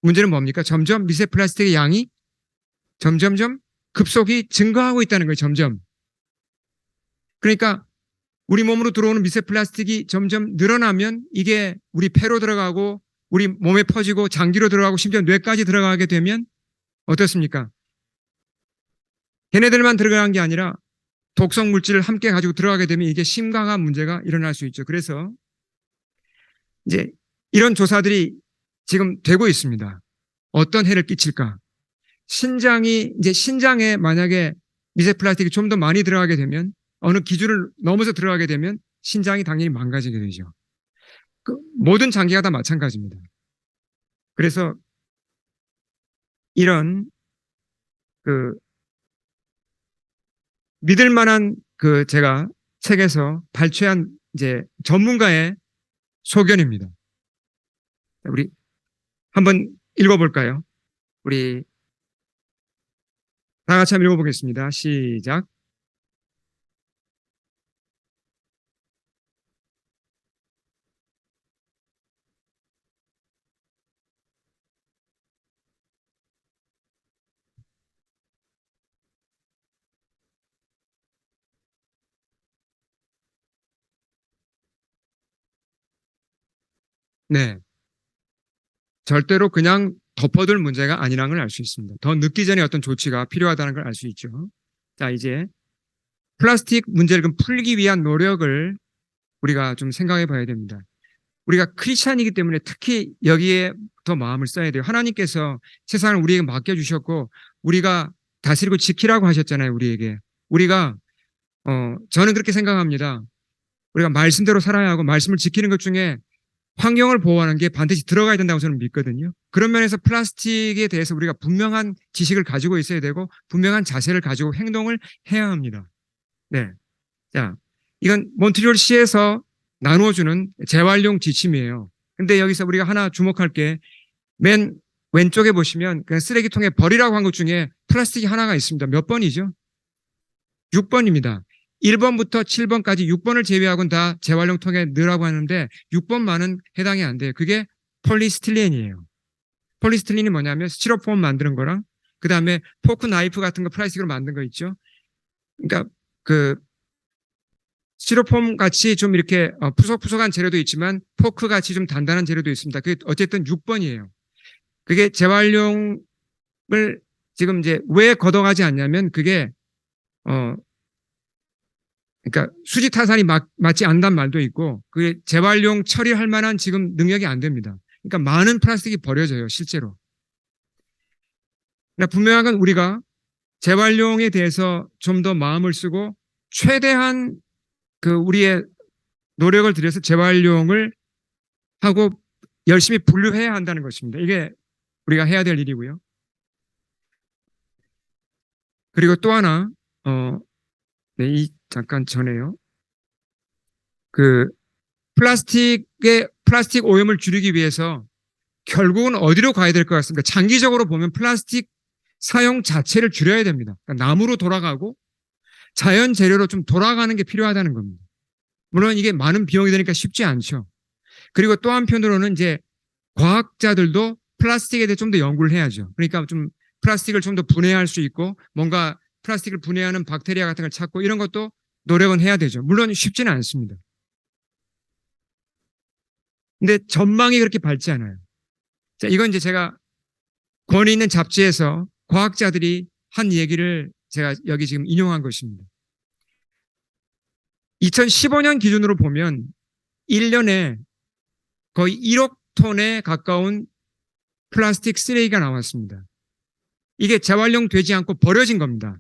Speaker 1: 문제는 뭡니까? 점점 미세 플라스틱의 양이 점점점 급속히 증가하고 있다는 거예요. 점점. 그러니까 우리 몸으로 들어오는 미세 플라스틱이 점점 늘어나면 이게 우리 폐로 들어가고 우리 몸에 퍼지고 장기로 들어가고 심지어 뇌까지 들어가게 되면 어떻습니까? 걔네들만 들어가는 게 아니라 독성 물질을 함께 가지고 들어가게 되면 이게 심각한 문제가 일어날 수 있죠. 그래서 이제 이런 조사들이 지금 되고 있습니다. 어떤 해를 끼칠까? 신장에 만약에 미세 플라스틱이 좀 더 많이 들어가게 되면 어느 기준을 넘어서 들어가게 되면 신장이 당연히 망가지게 되죠. 모든 장기가 다 마찬가지입니다. 그래서 이런 믿을 만한 제가 책에서 발췌한 이제 전문가의 소견입니다. 우리 한번 읽어볼까요? 우리 다 같이 한번 읽어보겠습니다. 시작. 네. 절대로 그냥 덮어둘 문제가 아니라는 걸 알 수 있습니다. 더 늦기 전에 어떤 조치가 필요하다는 걸 알 수 있죠. 자, 이제 플라스틱 문제를 풀기 위한 노력을 우리가 좀 생각해 봐야 됩니다. 우리가 크리스찬이기 때문에 특히 여기에 더 마음을 써야 돼요. 하나님께서 세상을 우리에게 맡겨주셨고 우리가 다스리고 지키라고 하셨잖아요. 우리에게. 우리가 저는 그렇게 생각합니다. 우리가 말씀대로 살아야 하고 말씀을 지키는 것 중에 환경을 보호하는 게 반드시 들어가야 된다고 저는 믿거든요. 그런 면에서 플라스틱에 대해서 우리가 분명한 지식을 가지고 있어야 되고 분명한 자세를 가지고 행동을 해야 합니다. 네. 자, 이건 몬트리올시에서 나누어주는 재활용 지침이에요. 근데 여기서 우리가 하나 주목할 게 맨 왼쪽에 보시면 그냥 쓰레기통에 버리라고 한 것 중에 플라스틱이 하나가 있습니다. 몇 번이죠? 6번입니다. 1번부터 7번까지 6번을 제외하고는 다 재활용통에 넣으라고 하는데 6번만은 해당이 안 돼요. 그게 폴리스틸렌이에요. 폴리스틸렌이 뭐냐면 스티로폼 만드는 거랑 그 다음에 포크 나이프 같은 거 플라스틱으로 만든 거 있죠. 그러니까 스티로폼 같이 좀 이렇게 푸석푸석한 재료도 있지만 포크 같이 좀 단단한 재료도 있습니다. 그게 어쨌든 6번이에요. 그게 재활용을 지금 이제 왜 걷어가지 않냐면 그게 그러니까 수지 타산이 맞지 않는다는 말도 있고 그게 재활용 처리할 만한 지금 능력이 안 됩니다. 그러니까 많은 플라스틱이 버려져요, 실제로. 그러니까 분명한 건 우리가 재활용에 대해서 좀 더 마음을 쓰고 최대한 우리의 노력을 들여서 재활용을 하고 열심히 분류해야 한다는 것입니다. 이게 우리가 해야 될 일이고요. 그리고 또 하나, 네, 잠깐 전에요. 플라스틱 오염을 줄이기 위해서 결국은 어디로 가야 될 것 같습니까? 장기적으로 보면 플라스틱 사용 자체를 줄여야 됩니다. 그러니까 나무로 돌아가고 자연 재료로 좀 돌아가는 게 필요하다는 겁니다. 물론 이게 많은 비용이 되니까 쉽지 않죠. 그리고 또 한편으로는 이제 과학자들도 플라스틱에 대해 좀 더 연구를 해야죠. 그러니까 좀 플라스틱을 좀 더 분해할 수 있고 뭔가 플라스틱을 분해하는 박테리아 같은 걸 찾고 이런 것도 노력은 해야 되죠. 물론 쉽지는 않습니다. 근데 전망이 그렇게 밝지 않아요. 자, 이건 이제 제가 권위 있는 잡지에서 과학자들이 한 얘기를 제가 여기 지금 인용한 것입니다. 2015년 기준으로 보면 1년에 거의 1억 톤에 가까운 플라스틱 쓰레기가 나왔습니다. 이게 재활용 되지 않고 버려진 겁니다.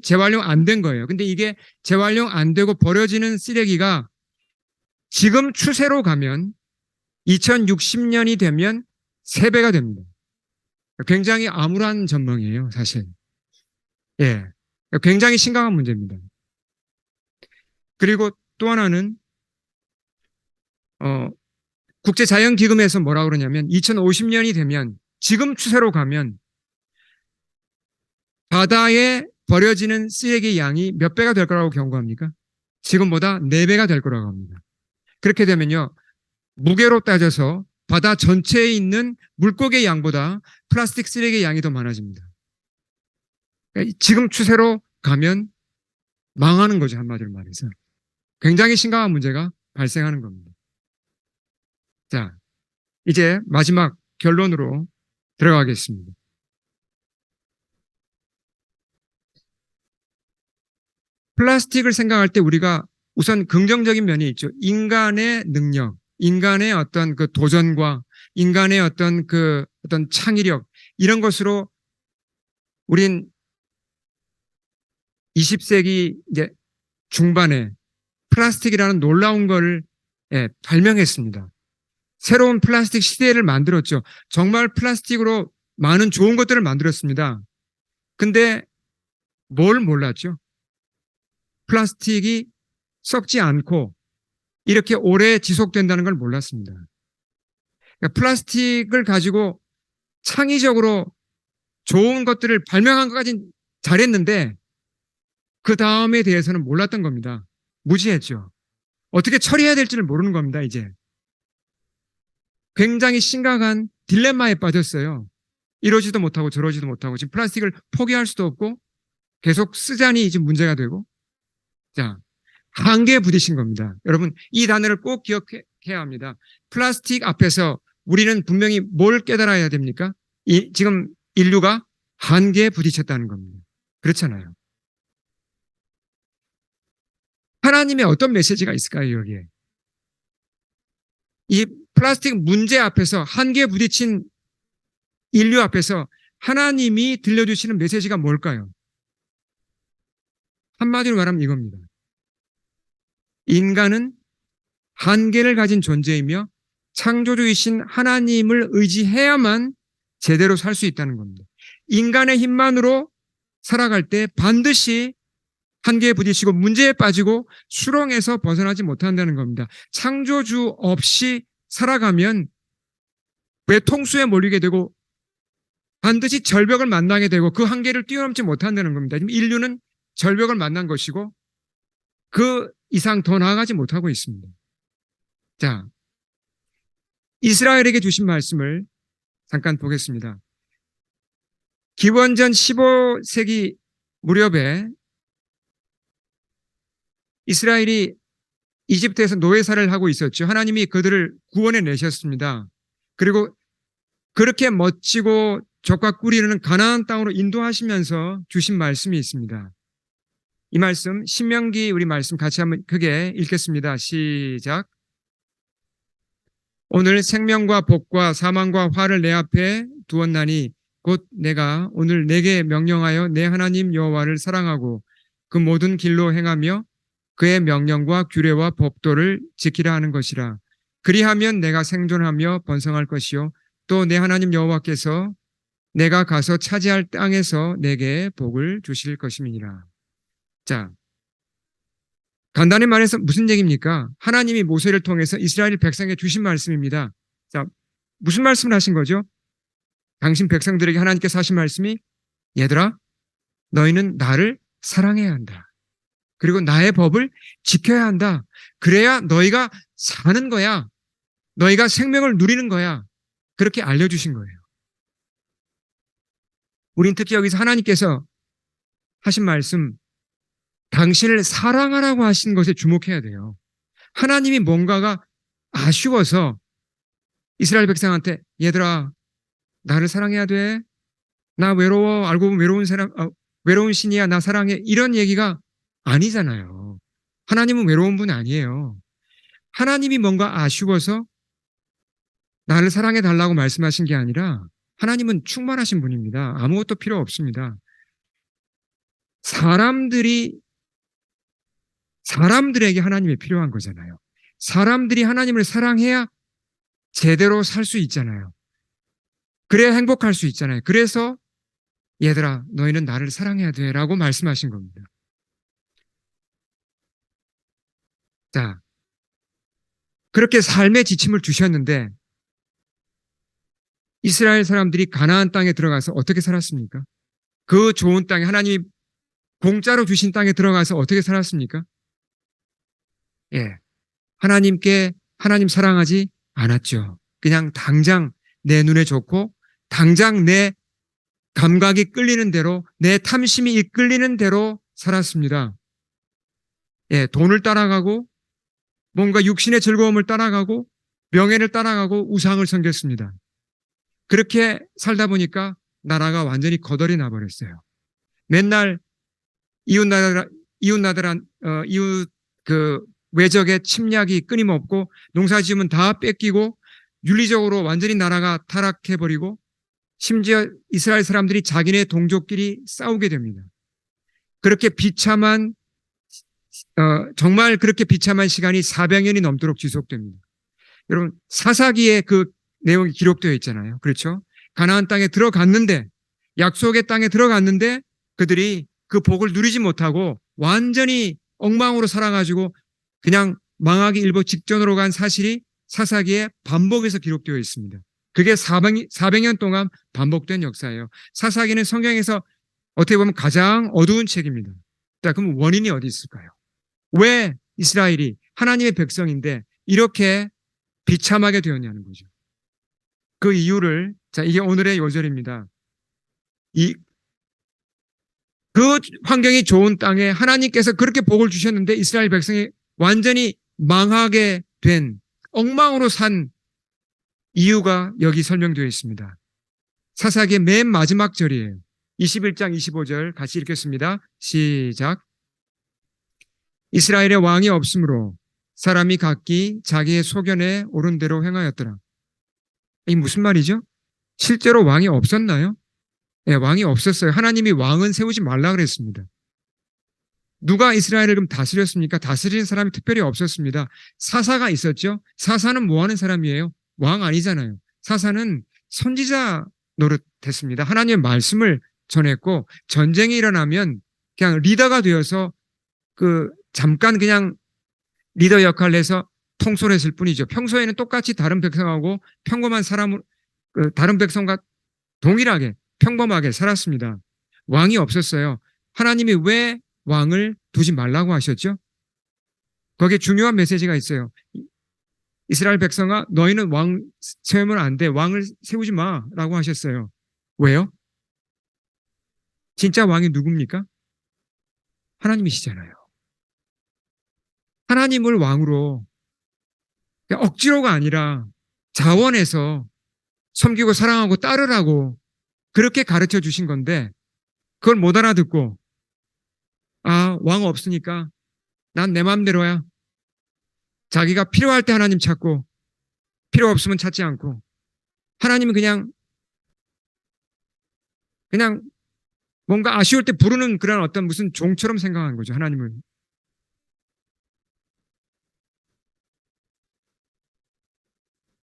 Speaker 1: 재활용 안 된 거예요. 근데 이게 재활용 안 되고 버려지는 쓰레기가 지금 추세로 가면 2060년이 되면 3배가 됩니다. 굉장히 암울한 전망이에요, 사실. 예. 굉장히 심각한 문제입니다. 그리고 또 하나는 국제자연기금에서 뭐라고 그러냐면 2050년이 되면 지금 추세로 가면 바다에 버려지는 쓰레기 양이 몇 배가 될 거라고 경고합니까? 지금보다 4배가 될 거라고 합니다. 그렇게 되면요, 무게로 따져서 바다 전체에 있는 물고기 양보다 플라스틱 쓰레기 양이 더 많아집니다. 그러니까 지금 추세로 가면 망하는 거죠, 한마디로 말해서. 굉장히 심각한 문제가 발생하는 겁니다. 자, 이제 마지막 결론으로 들어가겠습니다. 플라스틱을 생각할 때 우리가 우선 긍정적인 면이 있죠. 인간의 능력, 인간의 어떤 그 도전과 인간의 어떤 창의력, 이런 것으로 우린 20세기 이제 중반에 플라스틱이라는 놀라운 걸 발명했습니다. 새로운 플라스틱 시대를 만들었죠. 정말 플라스틱으로 많은 좋은 것들을 만들었습니다. 근데 뭘 몰랐죠? 플라스틱이 썩지 않고 이렇게 오래 지속된다는 걸 몰랐습니다. 그러니까 플라스틱을 가지고 창의적으로 좋은 것들을 발명한 것까지는 잘했는데 그 다음에 대해서는 몰랐던 겁니다. 무지했죠. 어떻게 처리해야 될지를 모르는 겁니다, 이제. 굉장히 심각한 딜레마에 빠졌어요. 이러지도 못하고 저러지도 못하고 지금 플라스틱을 포기할 수도 없고 계속 쓰자니 지금 문제가 되고, 자, 한계에 부딪힌 겁니다. 여러분, 이 단어를 꼭 기억해야 합니다. 플라스틱 앞에서 우리는 분명히 뭘 깨달아야 됩니까? 지금 인류가 한계에 부딪혔다는 겁니다. 그렇잖아요. 하나님의 어떤 메시지가 있을까요, 여기에? 이 플라스틱 문제 앞에서 한계에 부딪힌 인류 앞에서 하나님이 들려주시는 메시지가 뭘까요? 한마디로 말하면 이겁니다. 인간은 한계를 가진 존재이며 창조주이신 하나님을 의지해야만 제대로 살 수 있다는 겁니다. 인간의 힘만으로 살아갈 때 반드시 한계에 부딪히고 문제에 빠지고 수렁에서 벗어나지 못한다는 겁니다. 창조주 없이 살아가면 외통수에 몰리게 되고 반드시 절벽을 만나게 되고 그 한계를 뛰어넘지 못한다는 겁니다. 지금 인류는 절벽을 만난 것이고 그 이상 더 나아가지 못하고 있습니다. 자, 이스라엘에게 주신 말씀을 잠깐 보겠습니다. 기원전 15세기 무렵에 이스라엘이 이집트에서 노예살을 하고 있었죠. 하나님이 그들을 구원해 내셨습니다. 그리고 그렇게 멋지고 젖과 꿀이 흐르는 가나안 땅으로 인도하시면서 주신 말씀이 있습니다. 이 말씀, 신명기 우리 말씀 같이 한번 크게 읽겠습니다. 시작. 오늘 생명과 복과 사망과 화를 내 앞에 두었나니 곧 내가 오늘 내게 명령하여 내 하나님 여호와를 사랑하고 그 모든 길로 행하며 그의 명령과 규례와 법도를 지키라 하는 것이라. 그리하면 내가 생존하며 번성할 것이요 또 내 하나님 여호와께서 내가 가서 차지할 땅에서 내게 복을 주실 것임이니라. 자, 간단히 말해서 무슨 얘기입니까? 하나님이 모세를 통해서 이스라엘 백성에게 주신 말씀입니다. 자, 무슨 말씀을 하신 거죠? 당신 백성들에게 하나님께서 하신 말씀이 얘들아, 너희는 나를 사랑해야 한다. 그리고 나의 법을 지켜야 한다. 그래야 너희가 사는 거야. 너희가 생명을 누리는 거야. 그렇게 알려주신 거예요. 우린 특히 여기서 하나님께서 하신 말씀, 당신을 사랑하라고 하신 것에 주목해야 돼요. 하나님이 뭔가가 아쉬워서 이스라엘 백성한테 얘들아, 나를 사랑해야 돼. 나 외로워. 알고 보면 외로운 신이야. 나 사랑해. 이런 얘기가 아니잖아요. 하나님은 외로운 분 아니에요. 하나님이 뭔가 아쉬워서 나를 사랑해 달라고 말씀하신 게 아니라 하나님은 충만하신 분입니다. 아무것도 필요 없습니다. 사람들에게 하나님이 필요한 거잖아요. 사람들이 하나님을 사랑해야 제대로 살 수 있잖아요. 그래야 행복할 수 있잖아요. 그래서 얘들아, 너희는 나를 사랑해야 돼 라고 말씀하신 겁니다. 자, 그렇게 삶의 지침을 주셨는데 이스라엘 사람들이 가나안 땅에 들어가서 어떻게 살았습니까? 그 좋은 땅에 하나님이 공짜로 주신 땅에 들어가서 어떻게 살았습니까? 예. 하나님 사랑하지 않았죠. 그냥 당장 내 눈에 좋고 당장 내 감각이 끌리는 대로 내 탐심이 이끌리는 대로 살았습니다. 예, 돈을 따라가고 뭔가 육신의 즐거움을 따라가고 명예를 따라가고 우상을 섬겼습니다. 그렇게 살다 보니까 나라가 완전히 거덜이 나버렸어요. 맨날 이웃 그 외적의 침략이 끊임없고 농사 지으면 다 뺏기고 윤리적으로 완전히 나라가 타락해버리고 심지어 이스라엘 사람들이 자기네 동족끼리 싸우게 됩니다. 그렇게 정말 그렇게 비참한 시간이 400년이 넘도록 지속됩니다. 여러분, 사사기에 그 내용이 기록되어 있잖아요. 그렇죠? 가나안 땅에 들어갔는데, 약속의 땅에 들어갔는데 그들이 그 복을 누리지 못하고 완전히 엉망으로 살아가지고 그냥 망하기 일보 직전으로 간 사실이 사사기에 반복해서 기록되어 있습니다. 그게 400년 동안 반복된 역사예요. 사사기는 성경에서 어떻게 보면 가장 어두운 책입니다. 자, 그럼 원인이 어디 있을까요? 왜 이스라엘이 하나님의 백성인데 이렇게 비참하게 되었냐는 거죠. 그 이유를, 자, 이게 오늘의 요절입니다. 그 환경이 좋은 땅에 하나님께서 그렇게 복을 주셨는데 이스라엘 백성이 완전히 망하게 된, 엉망으로 산 이유가 여기 설명되어 있습니다. 사사기의 맨 마지막 절이에요. 21장 25절 같이 읽겠습니다. 시작. 이스라엘의 왕이 없으므로 사람이 각기 자기의 소견에 옳은 대로 행하였더라. 이 무슨 말이죠? 실제로 왕이 없었나요? 네, 왕이 없었어요. 하나님이 왕은 세우지 말라 그랬습니다. 누가 이스라엘을 그럼 다스렸습니까? 다스리는 사람이 특별히 없었습니다. 사사가 있었죠. 사사는 뭐 하는 사람이에요? 왕 아니잖아요. 사사는 선지자 노릇했습니다. 하나님의 말씀을 전했고 전쟁이 일어나면 그냥 리더가 되어서 잠깐 그냥 리더 역할을 해서 통솔했을 뿐이죠. 평소에는 똑같이 다른 백성하고 평범한 다른 백성과 동일하게 평범하게 살았습니다. 왕이 없었어요. 하나님이 왜 왕을 두지 말라고 하셨죠? 거기에 중요한 메시지가 있어요. 이스라엘 백성아, 너희는 왕 세우면 안 돼. 왕을 세우지 마라고 하셨어요. 왜요? 진짜 왕이 누굽니까? 하나님이시잖아요. 하나님을 왕으로 억지로가 아니라 자원해서 섬기고 사랑하고 따르라고 그렇게 가르쳐 주신 건데 그걸 못 알아듣고 왕 없으니까 난 내 마음대로야. 자기가 필요할 때 하나님 찾고 필요 없으면 찾지 않고 하나님은 그냥 뭔가 아쉬울 때 부르는 그런 어떤 무슨 종처럼 생각하는 거죠. 하나님을.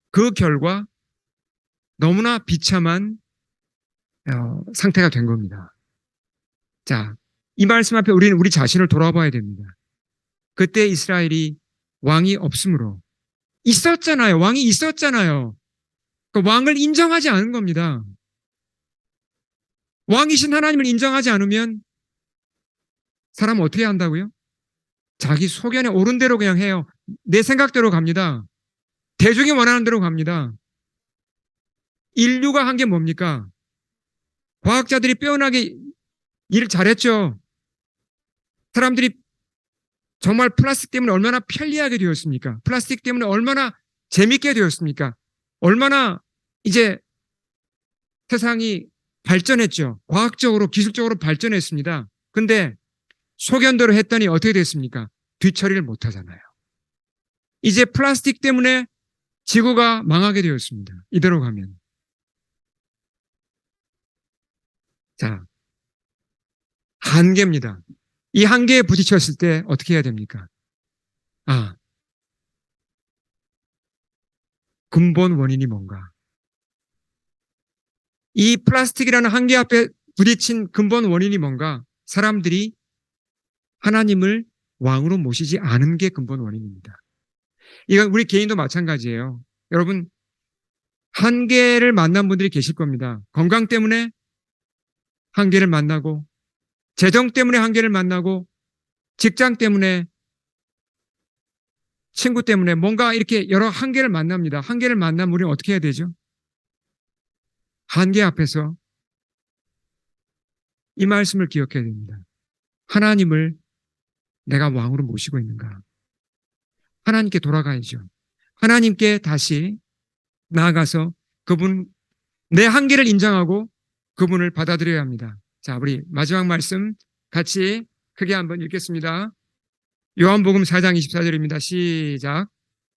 Speaker 1: 그 결과 너무나 비참한 상태가 된 겁니다. 자, 이 말씀 앞에 우리는 우리 자신을 돌아봐야 됩니다. 그때 이스라엘이 왕이 없으므로 있었잖아요. 왕이 있었잖아요. 그 왕을 인정하지 않은 겁니다. 왕이신 하나님을 인정하지 않으면 사람은 어떻게 한다고요? 자기 소견에 옳은 대로 그냥 해요. 내 생각대로 갑니다. 대중이 원하는 대로 갑니다. 인류가 한 게 뭡니까? 과학자들이 빼어나게 일을 잘했죠. 사람들이 정말 플라스틱 때문에 얼마나 편리하게 되었습니까? 플라스틱 때문에 얼마나 재밌게 되었습니까? 얼마나 이제 세상이 발전했죠. 과학적으로, 기술적으로 발전했습니다. 근데 소견대로 했더니 어떻게 됐습니까? 뒤처리를 못 하잖아요. 이제 플라스틱 때문에 지구가 망하게 되었습니다. 이대로 가면. 자, 한계입니다. 이 한계에 부딪혔을 때 어떻게 해야 됩니까? 근본 원인이 뭔가? 이 플라스틱이라는 한계 앞에 부딪힌 근본 원인이 뭔가? 사람들이 하나님을 왕으로 모시지 않은 게 근본 원인입니다. 이건 우리 개인도 마찬가지예요. 여러분, 한계를 만난 분들이 계실 겁니다. 건강 때문에 한계를 만나고, 재정 때문에 한계를 만나고, 직장 때문에, 친구 때문에 뭔가 이렇게 여러 한계를 만납니다. 한계를 만나면 우리는 어떻게 해야 되죠? 한계 앞에서 이 말씀을 기억해야 됩니다. 하나님을 내가 왕으로 모시고 있는가? 하나님께 돌아가야죠. 하나님께 다시 나아가서 그분, 내 한계를 인정하고 그분을 받아들여야 합니다. 자, 우리 마지막 말씀 같이 크게 한번 읽겠습니다. 요한복음 4장 24절입니다. 시작.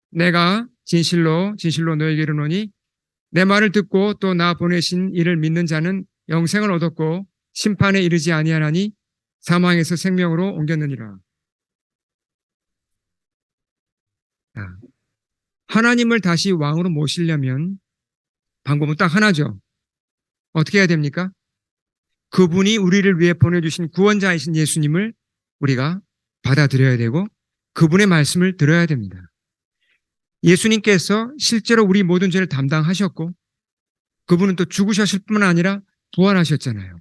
Speaker 1: 내가 진실로 너에게 이르노니 내 말을 듣고 또 나 보내신 이를 믿는 자는 영생을 얻었고 심판에 이르지 아니하나니 사망에서 생명으로 옮겼느니라. 하나님을 다시 왕으로 모시려면 방법은 딱 하나죠. 어떻게 해야 됩니까? 그분이 우리를 위해 보내주신 구원자이신 예수님을 우리가 받아들여야 되고 그분의 말씀을 들어야 됩니다. 예수님께서 실제로 우리 모든 죄를 담당하셨고 그분은 또 죽으셨을 뿐만 아니라 부활하셨잖아요.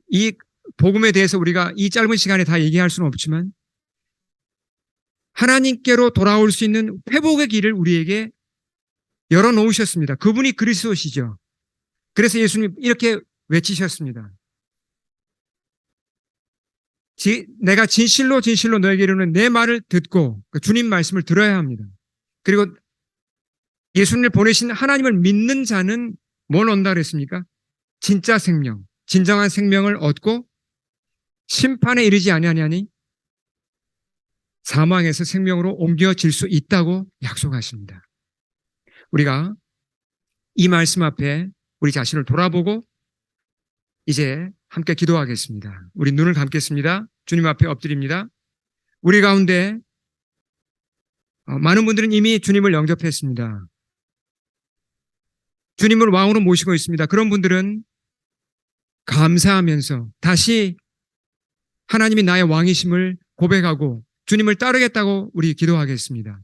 Speaker 1: 이 복음에 대해서 우리가 이 짧은 시간에 다 얘기할 수는 없지만 하나님께로 돌아올 수 있는 회복의 길을 우리에게 열어놓으셨습니다. 그분이 그리스도시죠. 그래서 예수님 이렇게 외치셨습니다. 내가 진실로 너에게 이르는 내 말을 듣고 주님 말씀을 들어야 합니다. 그리고 예수님을 보내신 하나님을 믿는 자는 뭘 얻는다 그랬습니까? 진짜 생명, 진정한 생명을 얻고 심판에 이르지 아니하니 사망에서 생명으로 옮겨질 수 있다고 약속하십니다. 우리가 이 말씀 앞에 우리 자신을 돌아보고 이제 함께 기도하겠습니다. 우리 눈을 감겠습니다. 주님 앞에 엎드립니다. 우리 가운데 많은 분들은 이미 주님을 영접했습니다. 주님을 왕으로 모시고 있습니다. 그런 분들은 감사하면서 다시 하나님이 나의 왕이심을 고백하고 주님을 따르겠다고 우리 기도하겠습니다.